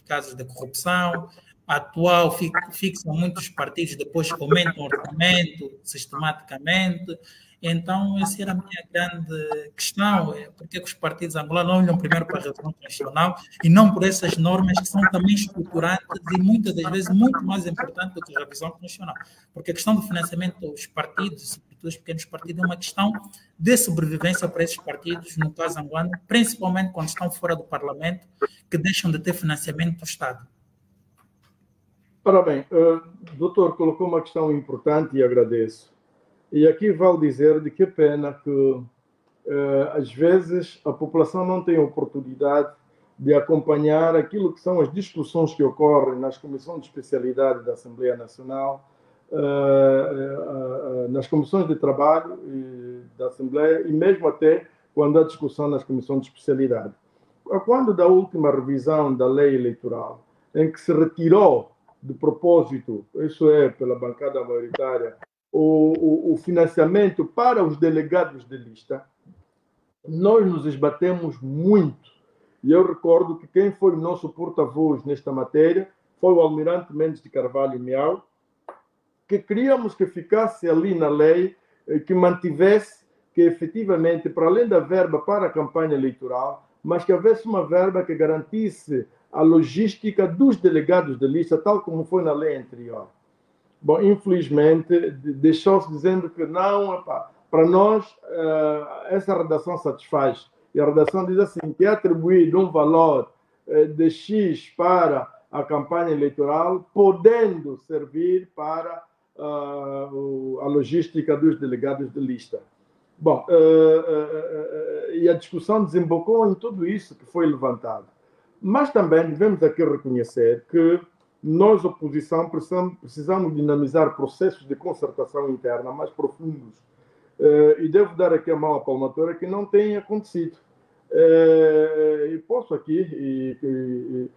casos de corrupção. A atual fixa muitos partidos, depois aumentam o orçamento sistematicamente. Então, essa era a minha grande questão, porque os partidos angolanos olham primeiro para a revisão constitucional e não por essas normas que são também estruturantes e muitas das vezes muito mais importantes do que a revisão constitucional. Porque a questão do financiamento dos partidos, sobretudo dos pequenos partidos, é uma questão de sobrevivência para esses partidos, no caso angolano, principalmente quando estão fora do Parlamento, que deixam de ter financiamento do Estado. Ora bem, o doutor colocou uma questão importante e agradeço. E aqui vale dizer de que pena que, às vezes, a população não tem oportunidade de acompanhar aquilo que são as discussões que ocorrem nas comissões de especialidade da Assembleia Nacional, nas comissões de trabalho da Assembleia e mesmo até quando há discussão nas comissões de especialidade. Quando da última revisão da lei eleitoral, em que se retirou de propósito, isso é, pela bancada maioritária, o financiamento para os delegados de lista, nós nos esbatemos muito. E eu recordo que quem foi o nosso porta-voz nesta matéria foi o almirante Mendes de Carvalho Miau, que queríamos que ficasse ali na lei, que mantivesse que efetivamente, para além da verba para a campanha eleitoral, mas que houvesse uma verba que garantisse a logística dos delegados de lista, tal como foi na lei anterior. Bom, infelizmente, deixou-se dizendo que não, para nós, essa redação satisfaz. E a redação diz assim, que é atribuído um valor de X para a campanha eleitoral, podendo servir para a logística dos delegados de lista. Bom, e a discussão desembocou em tudo isso que foi levantado. Mas também devemos aqui reconhecer que nós, oposição, precisamos dinamizar processos de concertação interna mais profundos. E devo dar aqui a mão à palmatória que não tem acontecido. E posso aqui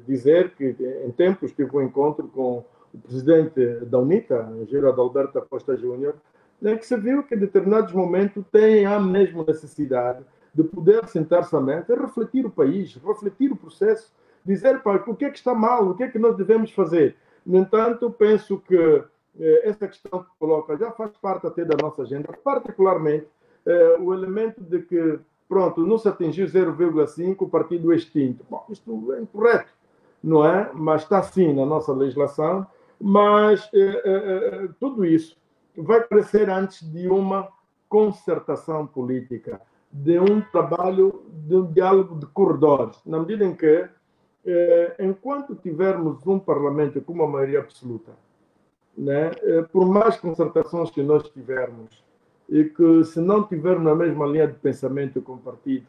dizer que, em tempos, tive um encontro com o presidente da UNITA, Geraldo Alberto Costa Júnior, que se viu que, em determinados momentos, tem a mesma necessidade de poder sentar-se à mesa e refletir o país, refletir o processo, dizer para o que é que está mal, o que é que nós devemos fazer. No entanto, penso que essa questão que coloca já faz parte até da nossa agenda, particularmente o elemento de que, pronto, não se atingiu 0,5, o partido é extinto. Bom, isto é incorreto, não é? Mas está sim na nossa legislação, mas tudo isso vai crescer antes de uma concertação política, de um trabalho, de um diálogo de corredores, na medida em que, enquanto tivermos um parlamento com uma maioria absoluta, né, por mais concertações que nós tivermos, e que se não tivermos na mesma linha de pensamento com o partido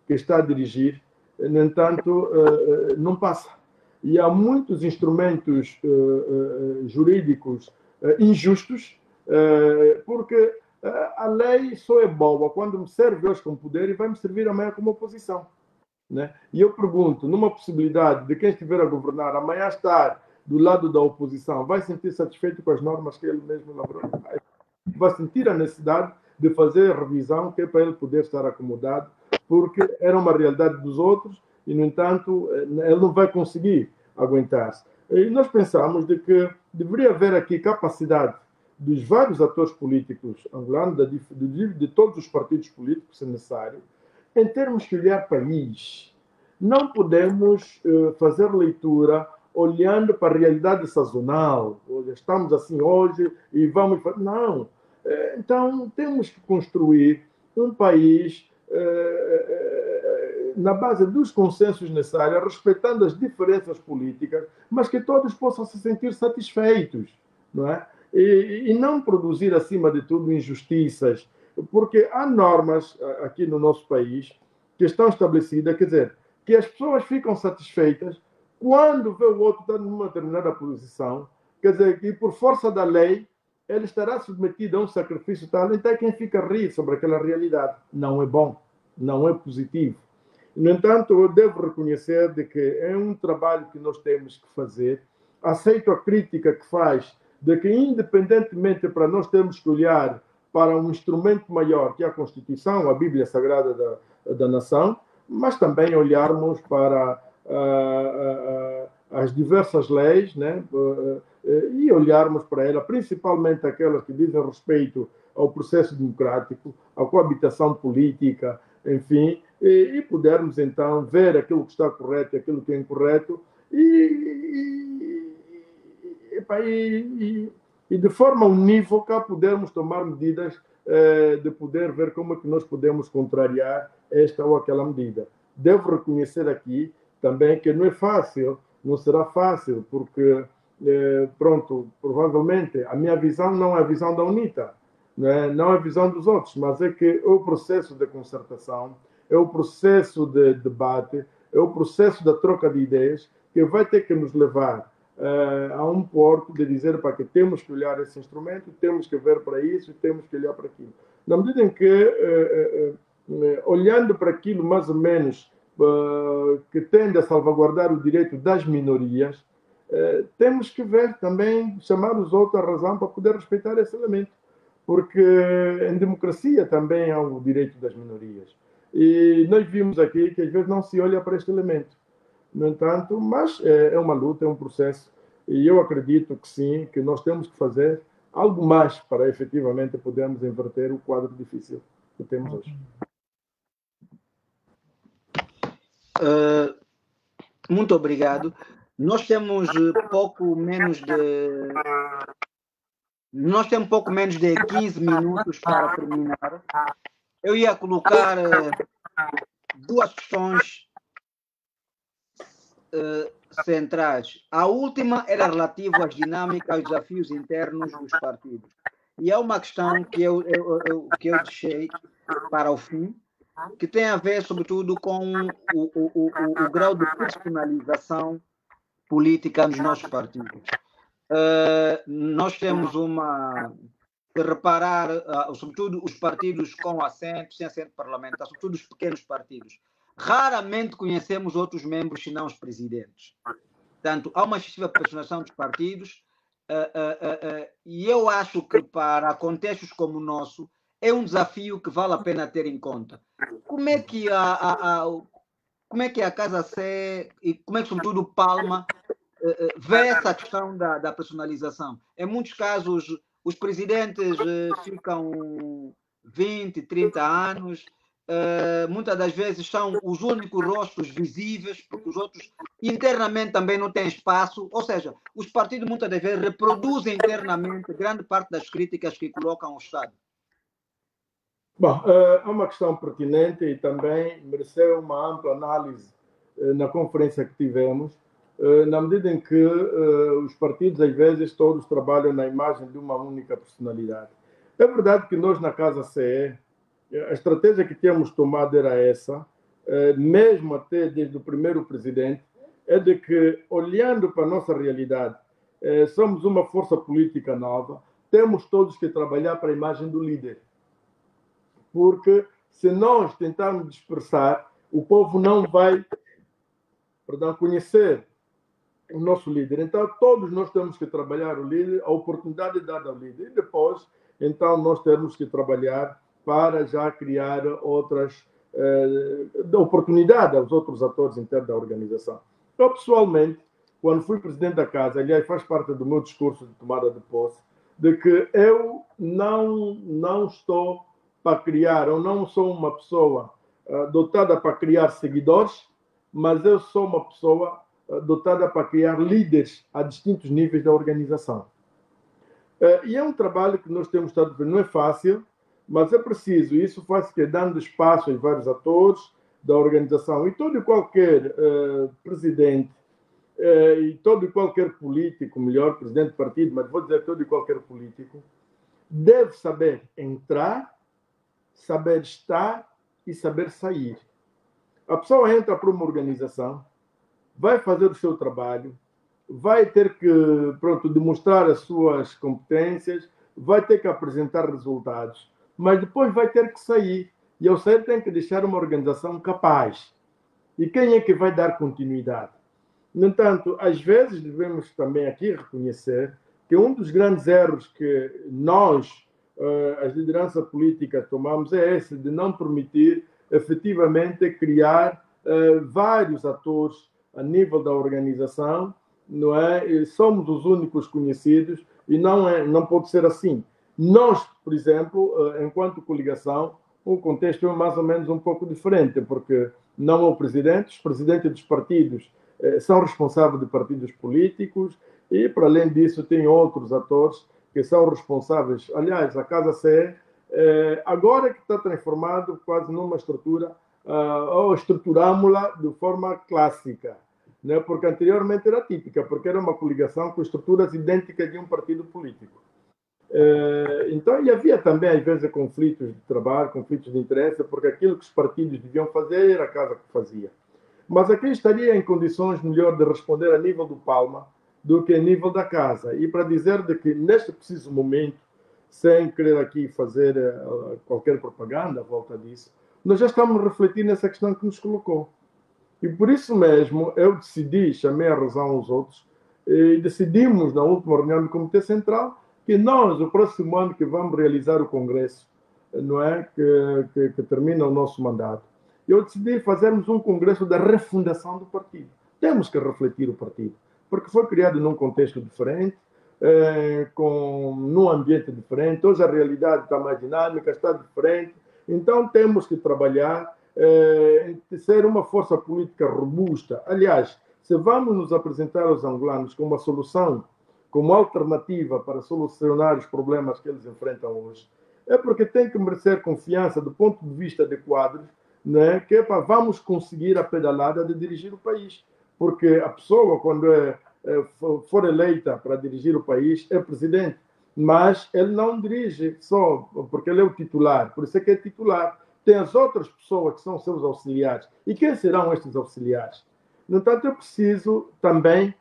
que está a dirigir, no entanto, não passa. E há muitos instrumentos jurídicos injustos, porque a lei só é boa quando me serve hoje como poder e vai me servir amanhã como oposição. Né? E eu pergunto, numa possibilidade de quem estiver a governar amanhã estar do lado da oposição, vai sentir satisfeito com as normas que ele mesmo elaborou? Vai sentir a necessidade de fazer a revisão, que é para ele poder estar acomodado, porque era uma realidade dos outros e, no entanto, ele não vai conseguir aguentar-se. E nós pensamos de que deveria haver aqui capacidade dos vários atores políticos angolanos, de todos os partidos políticos, se necessário, em termos de olhar país. Não podemos fazer leitura olhando para a realidade sazonal. Estamos assim hoje e vamos... Não. Então, temos que construir um país na base dos consensos necessários, respeitando as diferenças políticas, mas que todos possam se sentir satisfeitos, não é? E não produzir, acima de tudo, injustiças, porque há normas aqui no nosso país que estão estabelecidas, quer dizer, que as pessoas ficam satisfeitas quando vê o outro estar numa determinada posição, quer dizer, que por força da lei ele estará submetido a um sacrifício tal, então é quem fica a rir sobre aquela realidade. Não é bom, não é positivo. No entanto, eu devo reconhecer de que é um trabalho que nós temos que fazer. Aceito a crítica que faz de que, independentemente para nós termos que olhar para um instrumento maior, que é a Constituição, a Bíblia Sagrada da nação, mas também olharmos para as diversas leis, né? E olharmos para ela, principalmente aquelas que dizem respeito ao processo democrático, à coabitação política, enfim, e pudermos então ver aquilo que está correto e aquilo que é incorreto e de forma unívoca podermos tomar medidas de poder ver como é que nós podemos contrariar esta ou aquela medida. Devo reconhecer aqui também que não é fácil, não será fácil, porque, pronto, provavelmente a minha visão não é a visão da UNITA, não é a visão dos outros, mas é que é o processo de concertação, é o processo de debate, é o processo da troca de ideias que vai ter que nos levar a um porto de dizer para que temos que olhar esse instrumento, temos que ver para isso, temos que olhar para aquilo. Na medida em que, olhando para aquilo mais ou menos que tende a salvaguardar o direito das minorias, temos que ver também, chamar os outros à razão para poder respeitar esse elemento, porque em democracia também há o direito das minorias. E nós vimos aqui que às vezes não se olha para este elemento. No entanto, mas é uma luta, é um processo, e eu acredito que sim, que nós temos que fazer algo mais para efetivamente podermos inverter o quadro difícil que temos hoje. Muito obrigado. Nós temos pouco menos de 15 minutos para terminar. Eu ia colocar duas questões centrais. A última era relativa às dinâmicas, aos desafios internos dos partidos. E é uma questão que eu deixei para o fim, que tem a ver, sobretudo, com o grau de personalização política nos nossos partidos. Nós temos se reparar, sobretudo os partidos com assento, sem assento parlamentar, sobretudo os pequenos partidos, raramente conhecemos outros membros, senão os presidentes. Portanto, há uma excessiva personalização dos partidos e eu acho que para contextos como o nosso é um desafio que vale a pena ter em conta. Como é que a Casa C e como é que, sobretudo, o Palma vê essa questão da personalização? Em muitos casos, os presidentes ficam 20, 30 anos, muitas das vezes são os únicos rostos visíveis, porque os outros internamente também não têm espaço, ou seja, os partidos muitas das vezes reproduzem internamente grande parte das críticas que colocam ao Estado. Bom, é uma questão pertinente e também mereceu uma ampla análise na conferência que tivemos, na medida em que os partidos, às vezes, todos trabalham na imagem de uma única personalidade. É verdade que nós, na Casa CE, a estratégia que tínhamos tomado era essa, mesmo até desde o primeiro presidente, é de que, olhando para a nossa realidade, somos uma força política nova, temos todos que trabalhar para a imagem do líder. Porque se nós tentarmos dispersar, o povo não vai conhecer o nosso líder. Então, todos nós temos que trabalhar o líder, a oportunidade dada ao líder. E depois, então, nós temos que trabalhar para já criar outras oportunidades aos outros atores internos da organização. Eu, pessoalmente, quando fui presidente da Casa, aliás, faz parte do meu discurso de tomada de posse, de que eu não estou para criar, eu não sou uma pessoa dotada para criar seguidores, mas eu sou uma pessoa dotada para criar líderes a distintos níveis da organização. E é um trabalho que nós temos estado a ver, não é fácil, mas é preciso, isso faz-se dando espaço aos vários atores da organização, e todo e qualquer presidente, e todo e qualquer político, melhor, presidente de partido, mas vou dizer todo e qualquer político, deve saber entrar, saber estar e saber sair. A pessoa entra para uma organização, vai fazer o seu trabalho, vai ter que, demonstrar as suas competências, vai ter que apresentar resultados, mas depois vai ter que sair. E ao sair tem que deixar uma organização capaz. E quem é que vai dar continuidade? No entanto, às vezes devemos também aqui reconhecer que um dos grandes erros que nós, as lideranças políticas tomamos é esse, de não permitir efetivamente criar vários atores a nível da organização, não é? E somos os únicos conhecidos e não pode ser assim. Nós, por exemplo, enquanto coligação, o contexto é mais ou menos um pouco diferente, porque não é o presidente, os presidentes dos partidos são responsáveis de partidos políticos e, para além disso, tem outros atores que são responsáveis. Aliás, a Casa CE, agora que está transformado quase numa estrutura, ou estruturámos-la de forma clássica, né? Porque anteriormente era típica, porque era uma coligação com estruturas idênticas de um partido político. Então, e havia também, às vezes, conflitos de trabalho, conflitos de interesse, porque aquilo que os partidos deviam fazer era a Casa que fazia. Mas aqui estaria em condições melhor de responder a nível do Palma do que a nível da Casa. E para dizer de que, neste preciso momento, sem querer aqui fazer qualquer propaganda à volta disso, nós já estamos a refletir nessa questão que nos colocou. E por isso mesmo eu decidi, chamei a razão aos outros, e decidimos na última reunião do Comitê Central que nós, o próximo ano que vamos realizar o Congresso, não é? Que termina o nosso mandato, eu decidi fazermos um Congresso da refundação do partido. Temos que refletir o partido, porque foi criado num contexto diferente, num ambiente diferente, hoje a realidade está mais dinâmica, está diferente, então temos que trabalhar de ser uma força política robusta. Aliás, se vamos nos apresentar aos angolanos como uma solução, como alternativa para solucionar os problemas que eles enfrentam hoje, é porque tem que merecer confiança do ponto de vista de quadros, né, que vamos conseguir a pedalada de dirigir o país. Porque a pessoa, quando for eleita para dirigir o país, é presidente, mas ele não dirige só porque ele é o titular, por isso é que é titular. Tem as outras pessoas que são seus auxiliares. E quem serão estes auxiliares? No entanto, é preciso também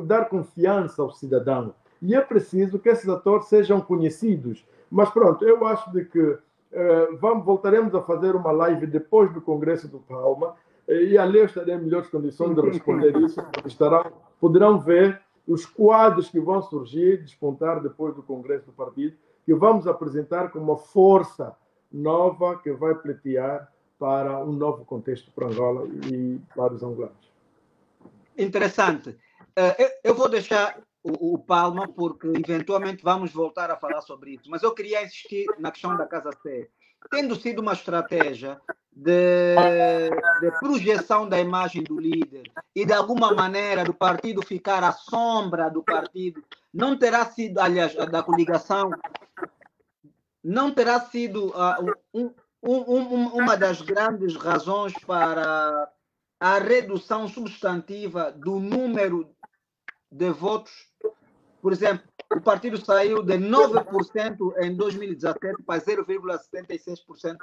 dar confiança ao cidadão. E é preciso que esses atores sejam conhecidos. Mas pronto, eu acho de que voltaremos a fazer uma live depois do Congresso do Palma e ali eu estarei em melhores condições de responder isso, porque poderão ver os quadros que vão surgir, despontar depois do Congresso do Partido, que vamos apresentar como uma força nova que vai pleitear para um novo contexto para Angola e para os angolanos. Interessante. Eu vou deixar o Palma, porque eventualmente vamos voltar a falar sobre isso, mas eu queria insistir na questão da Casa C. Tendo sido uma estratégia de projeção da imagem do líder e, de alguma maneira, do partido ficar à sombra do partido, não terá sido, aliás, da coligação, não terá sido uma das grandes razões para a redução substantiva do número de votos. Por exemplo, o partido saiu de 9% em 2017 para 0,76%.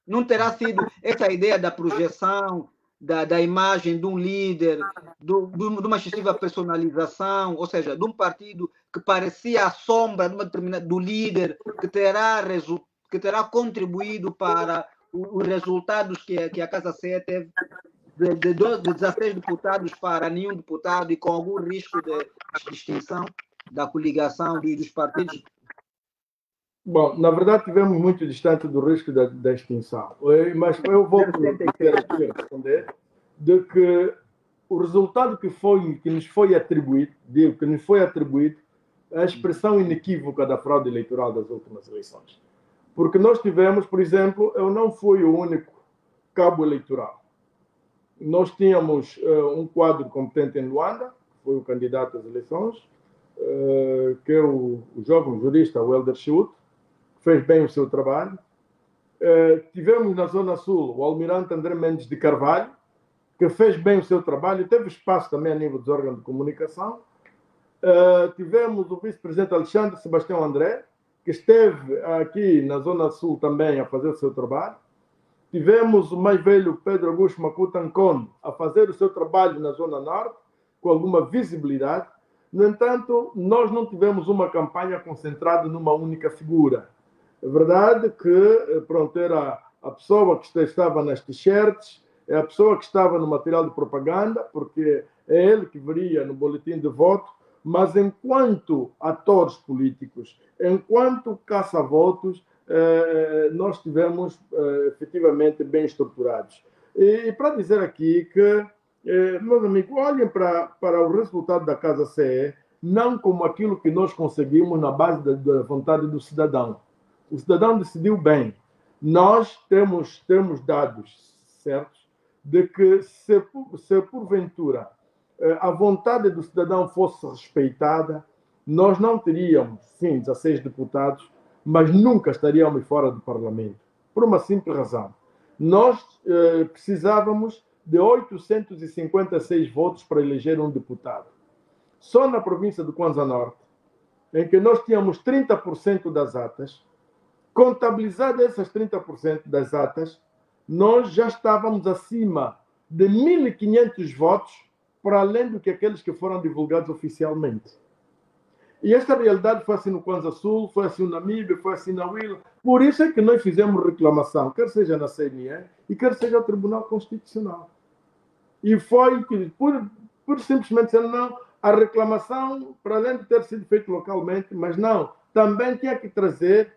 Não terá sido essa ideia da projeção, da imagem de um líder, de uma excessiva personalização, ou seja, de um partido que parecia a sombra do líder, que terá contribuído para os resultados que a Casa C teve, de 16 deputados para nenhum deputado e com algum risco de extinção da coligação dos partidos? Bom, na verdade, tivemos muito distante do risco da extinção. Mas eu vou responder de que o resultado que nos foi atribuído, é a expressão inequívoca da fraude eleitoral das últimas eleições. Porque nós tivemos, por exemplo, eu não fui o único cabo eleitoral. Nós tínhamos um quadro competente em Luanda, que foi o candidato às eleições, que é o jovem jurista, o Helder Schut, que fez bem o seu trabalho. Tivemos na Zona Sul o almirante André Mendes de Carvalho, que fez bem o seu trabalho, teve espaço também a nível dos órgãos de comunicação. Tivemos o vice-presidente Alexandre Sebastião André, que esteve aqui na Zona Sul também a fazer o seu trabalho. Tivemos o mais velho Pedro Augusto Makuta Nkon a fazer o seu trabalho na Zona Norte, com alguma visibilidade. No entanto, nós não tivemos uma campanha concentrada numa única figura. É verdade que, pronto, era a pessoa que estava nas t-shirts, é a pessoa que estava no material de propaganda, porque é ele que viria no boletim de voto, mas enquanto atores políticos, enquanto caça-votos, nós estivemos efetivamente bem estruturados. E para dizer aqui que, meus amigos, olhem para o resultado da Casa CE, não como aquilo que nós conseguimos na base da vontade do cidadão. O cidadão decidiu bem. Nós temos dados certos de que se porventura a vontade do cidadão fosse respeitada, nós não teríamos, sim, 16 deputados, mas nunca estaríamos fora do Parlamento. Por uma simples razão. Nós precisávamos de 856 votos para eleger um deputado. Só na província do Kwanza Norte, em que nós tínhamos 30% das atas, contabilizadas essas 30% das atas, nós já estávamos acima de 1.500 votos, para além do que aqueles que foram divulgados oficialmente. E esta realidade foi assim no Kwanza Sul, foi assim no Namíbia, foi assim na Huila. Por isso é que nós fizemos reclamação, quer seja na CNE e quer seja ao Tribunal Constitucional. E foi por simplesmente dizer, não, a reclamação, para além de ter sido feita localmente, mas não, também tinha que trazer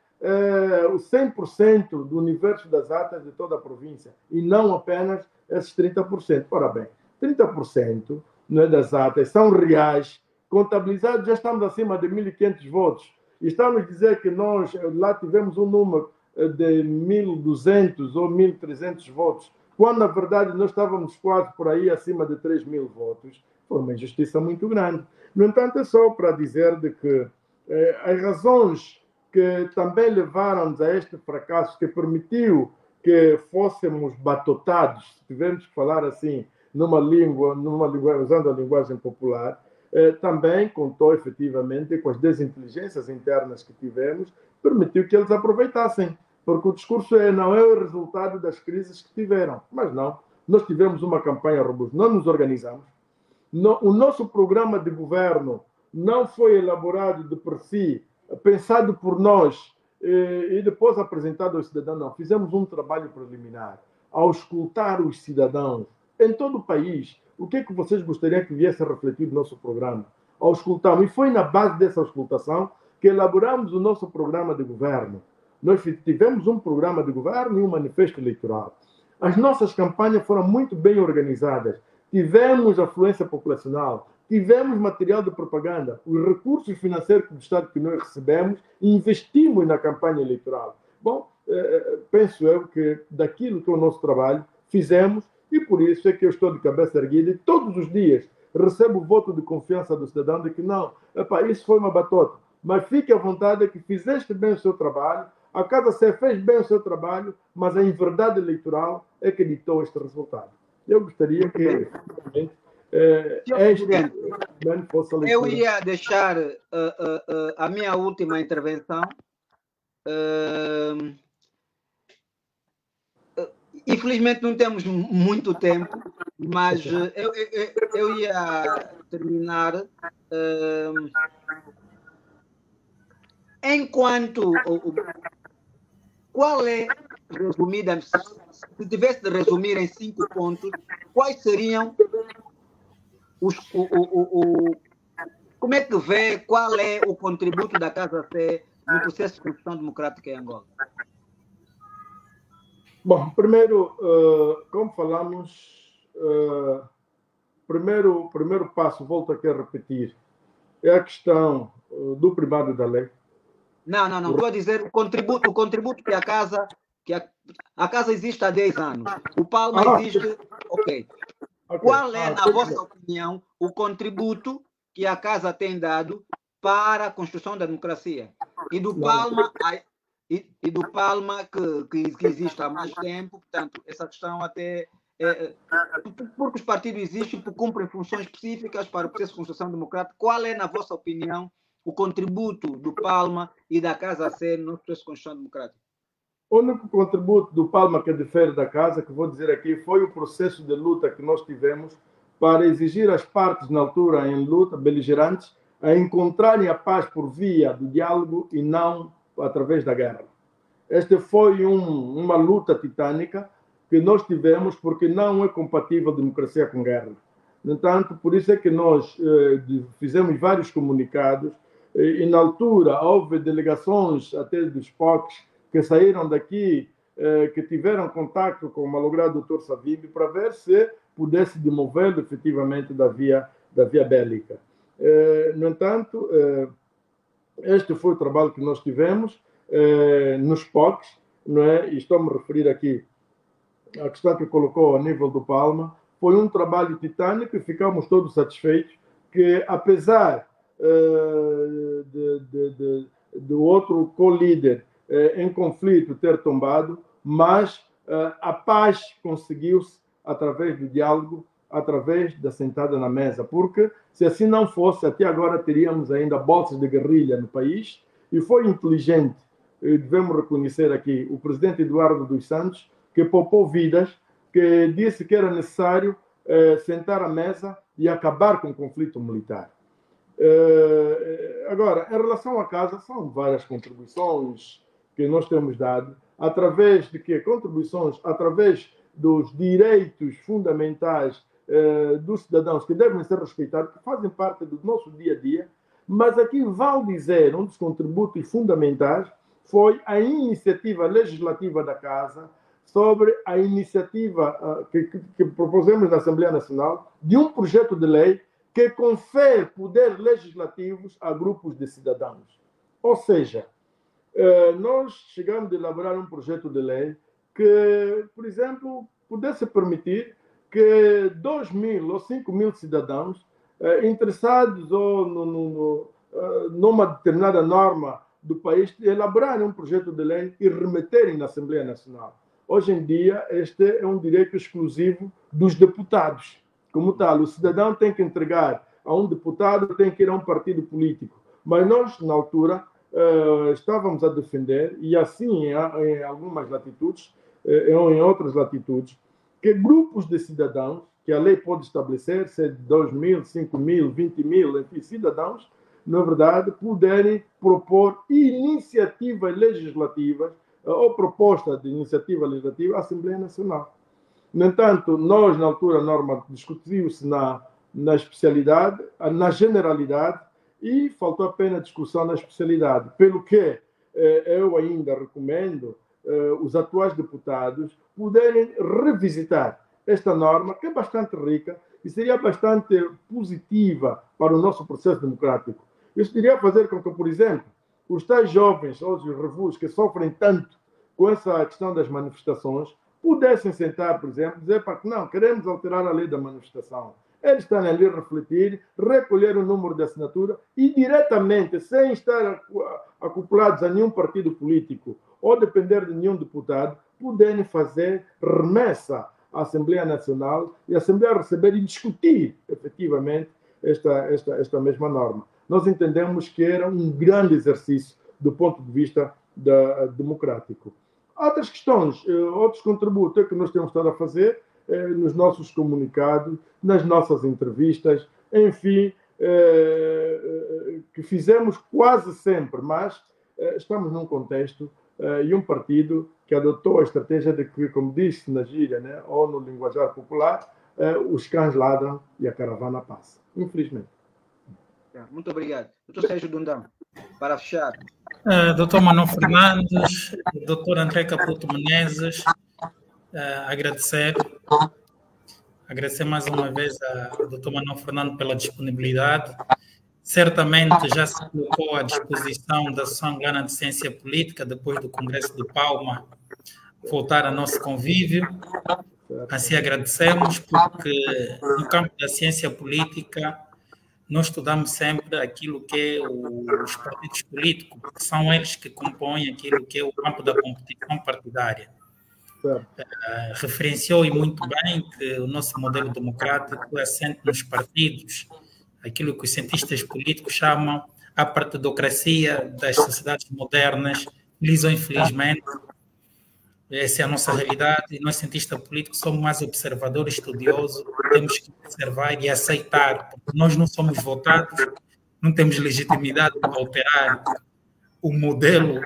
o 100% do universo das atas de toda a província, e não apenas esses 30%. Ora bem, 30% não é, das atas são reais, contabilizados, já estamos acima de 1.500 votos. E estamos a dizer que nós lá tivemos um número de 1.200 ou 1.300 votos, quando, na verdade, nós estávamos quase por aí acima de 3.000 votos. Foi uma injustiça muito grande. No entanto, é só para dizer de que as razões que também levaram-nos a este fracasso, que permitiu que fôssemos batotados, se tivermos que falar assim, numa língua, usando a linguagem popular, também contou efetivamente com as desinteligências internas que tivemos, permitiu que eles aproveitassem, porque o discurso não é o resultado das crises que tiveram, mas não, nós tivemos uma campanha robusta, nós nos organizamos, o nosso programa de governo não foi elaborado de por si, pensado por nós e depois apresentado aos cidadãos, não, fizemos um trabalho preliminar, ao escutar os cidadãos em todo o país. O que é que vocês gostariam que viesse a refletir do nosso programa? Ao escutar. E foi na base dessa escutação que elaboramos o nosso programa de governo. Nós tivemos um programa de governo e um manifesto eleitoral. As nossas campanhas foram muito bem organizadas. Tivemos afluência populacional, tivemos material de propaganda, os recursos financeiros do Estado que nós recebemos e investimos na campanha eleitoral. Bom, penso eu que daquilo que é o nosso trabalho, fizemos. E por isso é que eu estou de cabeça erguida e todos os dias recebo o voto de confiança do cidadão de que não, isso foi uma batota. Mas fique à vontade que fizeste bem o seu trabalho, a Casa CE fez bem o seu trabalho, mas a inverdade eleitoral é que ditou este resultado. Eu gostaria que fosse a leitura. Eu ia deixar a minha última intervenção. Infelizmente não temos muito tempo, mas eu ia terminar enquanto qual é, resumida, se tivesse de resumir em 5 pontos, quais seriam como é que vê, qual é o contributo da Casa CE no processo de construção democrática em Angola? Bom, primeiro, como falamos, primeiro passo, volto aqui a repetir, é a questão do primado da lei. Não, estou a dizer o contributo que a casa existe há 10 anos. O Palma existe, ok. Qual é, na vossa opinião, o contributo que a casa tem dado para a construção da democracia? E do Palma... E do Palma, que existe há mais tempo, portanto, essa questão até... porque os partidos existem, porque cumprem funções específicas para o processo de construção democrática. Qual é, na vossa opinião, o contributo do Palma e da Casa CE no processo de construção democrática? O único contributo do Palma que difere da Casa, que vou dizer aqui, foi o processo de luta que nós tivemos para exigir às partes, na altura em luta, beligerantes, a encontrarem a paz por via do diálogo e não através da guerra. Esta foi uma luta titânica que nós tivemos, porque não é compatível democracia com guerra. No entanto, por isso é que nós fizemos vários comunicados e na altura houve delegações até dos POCs que saíram daqui, que tiveram contato com o malogrado Dr. Savimbi para ver se pudesse demovê-lo efetivamente da via bélica. No entanto, este foi o trabalho que nós tivemos nos POCs, não é? E estou-me a referir aqui à questão que colocou a nível do Palma. Foi um trabalho titânico e ficamos todos satisfeitos que, apesar do outro co-líder em conflito ter tombado, mas a paz conseguiu-se através do diálogo, através da sentada na mesa, porque se assim não fosse, até agora teríamos ainda bolsas de guerrilha no país, e foi inteligente, devemos reconhecer aqui, o presidente Eduardo dos Santos, que poupou vidas, que disse que era necessário sentar à mesa e acabar com o conflito militar. Agora, em relação à casa, são várias contribuições que nós temos dado, através de que contribuições, através dos direitos fundamentais dos cidadãos que devem ser respeitados, que fazem parte do nosso dia a dia, mas aqui vale dizer, um dos contributos fundamentais foi a iniciativa legislativa da Casa sobre a iniciativa que propusemos na Assembleia Nacional de um projeto de lei que confere poderes legislativos a grupos de cidadãos. Ou seja, nós chegamos a elaborar um projeto de lei que, por exemplo, pudesse permitir que 2.000 ou 5.000 cidadãos interessados ou numa determinada norma do país elaborarem um projeto de lei e remeterem na Assembleia Nacional. Hoje em dia, este é um direito exclusivo dos deputados. Como tal, o cidadão tem que entregar a um deputado, tem que ir a um partido político. Mas nós, na altura, estávamos a defender, e assim em algumas latitudes, em outras latitudes, que grupos de cidadãos, que a lei pode estabelecer, ser 2.000, 5.000, 20.000, enfim, cidadãos, na verdade, puderem propor iniciativas legislativas ou proposta de iniciativa legislativa à Assembleia Nacional. No entanto, nós, na altura, a norma discutiu-se na especialidade, na generalidade, e faltou apenas discussão na especialidade, pelo que eu ainda recomendo os atuais deputados poderem revisitar esta norma, que é bastante rica e seria bastante positiva para o nosso processo democrático. Isso iria fazer com que, por exemplo, os tais jovens, ou os revus, que sofrem tanto com essa questão das manifestações, pudessem sentar, por exemplo, e dizer para que não, queremos alterar a lei da manifestação. Eles estão ali a refletir, recolher o número de assinatura e diretamente, sem estar acoplados a nenhum partido político ou depender de nenhum deputado, poderem fazer remessa à Assembleia Nacional e a Assembleia receber e discutir, efetivamente, esta mesma norma. Nós entendemos que era um grande exercício do ponto de vista democrático. Outras questões, outros contributos que nós temos estado a fazer nos nossos comunicados, nas nossas entrevistas, enfim, que fizemos quase sempre, mas estamos num contexto e um partido que adotou a estratégia de que, como disse na gíria, né, ou no linguajar popular, os cães ladram e a caravana passa. Infelizmente. Muito obrigado. Doutor Sérgio Dundão, para fechar. Doutor Manuel Fernandes, doutor André Caputo Menezes, agradecer mais uma vez ao doutor Manuel Fernandes pela disponibilidade. Certamente já se colocou à disposição da Associação Angolana de Ciência Política, depois do Congresso de Palma, voltar ao nosso convívio. Assim agradecemos, porque no campo da ciência política nós estudamos sempre aquilo que é os partidos políticos, porque são eles que compõem aquilo que é o campo da competição partidária. Referenciou e muito bem que o nosso modelo democrático é assente nos partidos, aquilo que os cientistas políticos chamam a partidocracia das sociedades modernas, feliz ou infelizmente. Essa é a nossa realidade e nós, cientistas políticos, somos mais observadores, estudiosos, temos que observar e aceitar, porque nós não somos votados, não temos legitimidade para alterar o modelo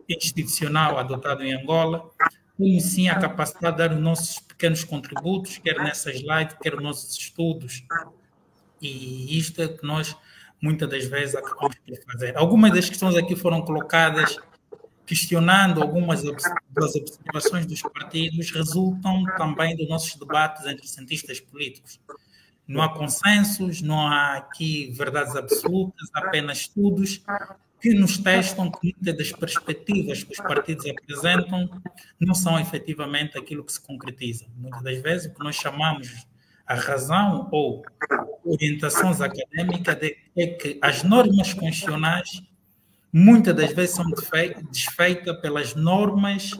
institucional adotado em Angola, temos sim a capacidade de dar os nossos pequenos contributos, quer nessas lives, quer nos nossos estudos. E isto é que nós, muitas das vezes, acabamos por fazer. Algumas das questões aqui foram colocadas questionando algumas das observações dos partidos, resultam também dos nossos debates entre cientistas políticos. Não há consensos, não há aqui verdades absolutas, apenas estudos que nos testam que muitas das perspectivas que os partidos apresentam não são efetivamente aquilo que se concretiza. Muitas das vezes o que nós chamamos a razão ou orientações acadêmicas é que as normas constitucionais muitas das vezes são desfeitas pelas normas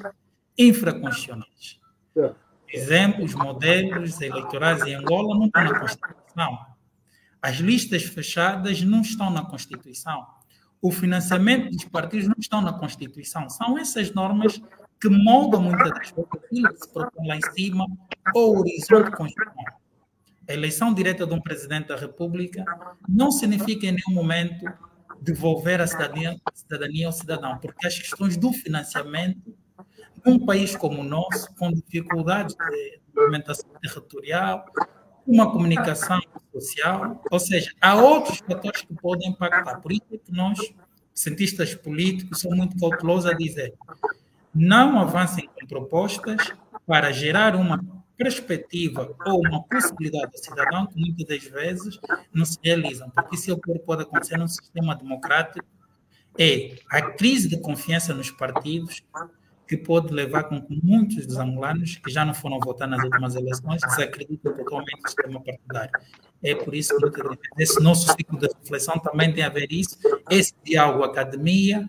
infraconstitucionais. Por exemplo, os modelos eleitorais em Angola não estão na Constituição. As listas fechadas não estão na Constituição. O financiamento dos partidos não estão na Constituição. São essas normas que moldam muitas das vezes aquilo que se propõe lá em cima ou o horizonte constitucional. A eleição direta de um presidente da República não significa em nenhum momento devolver a cidadania ao cidadão, porque as questões do financiamento, num país como o nosso, com dificuldades de movimentação territorial, uma comunicação social, ou seja, há outros fatores que podem impactar. Por isso é que nós, cientistas políticos, somos muito cautelosos a dizer não avancem com propostas para gerar uma perspectiva ou uma possibilidade do cidadão que muitas das vezes não se realizam, porque isso pode acontecer num sistema democrático, é a crise de confiança nos partidos que pode levar com que muitos dos angolanos que já não foram votar nas últimas eleições desacreditem totalmente o sistema partidário. É por isso que muitas vezes esse nosso ciclo de reflexão também tem a ver isso, esse diálogo academia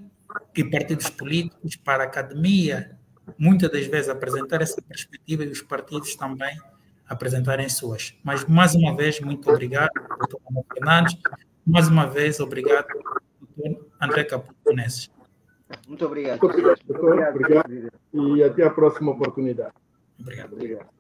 e partidos políticos para a academia muitas das vezes apresentar essa perspectiva e os partidos também apresentarem suas. Mas, mais uma vez, muito obrigado, doutor Manuel Fernandes. Mais uma vez, obrigado, doutor André Caputo Neves. Muito obrigado. Muito obrigado. E até a próxima oportunidade. Obrigado. Obrigado.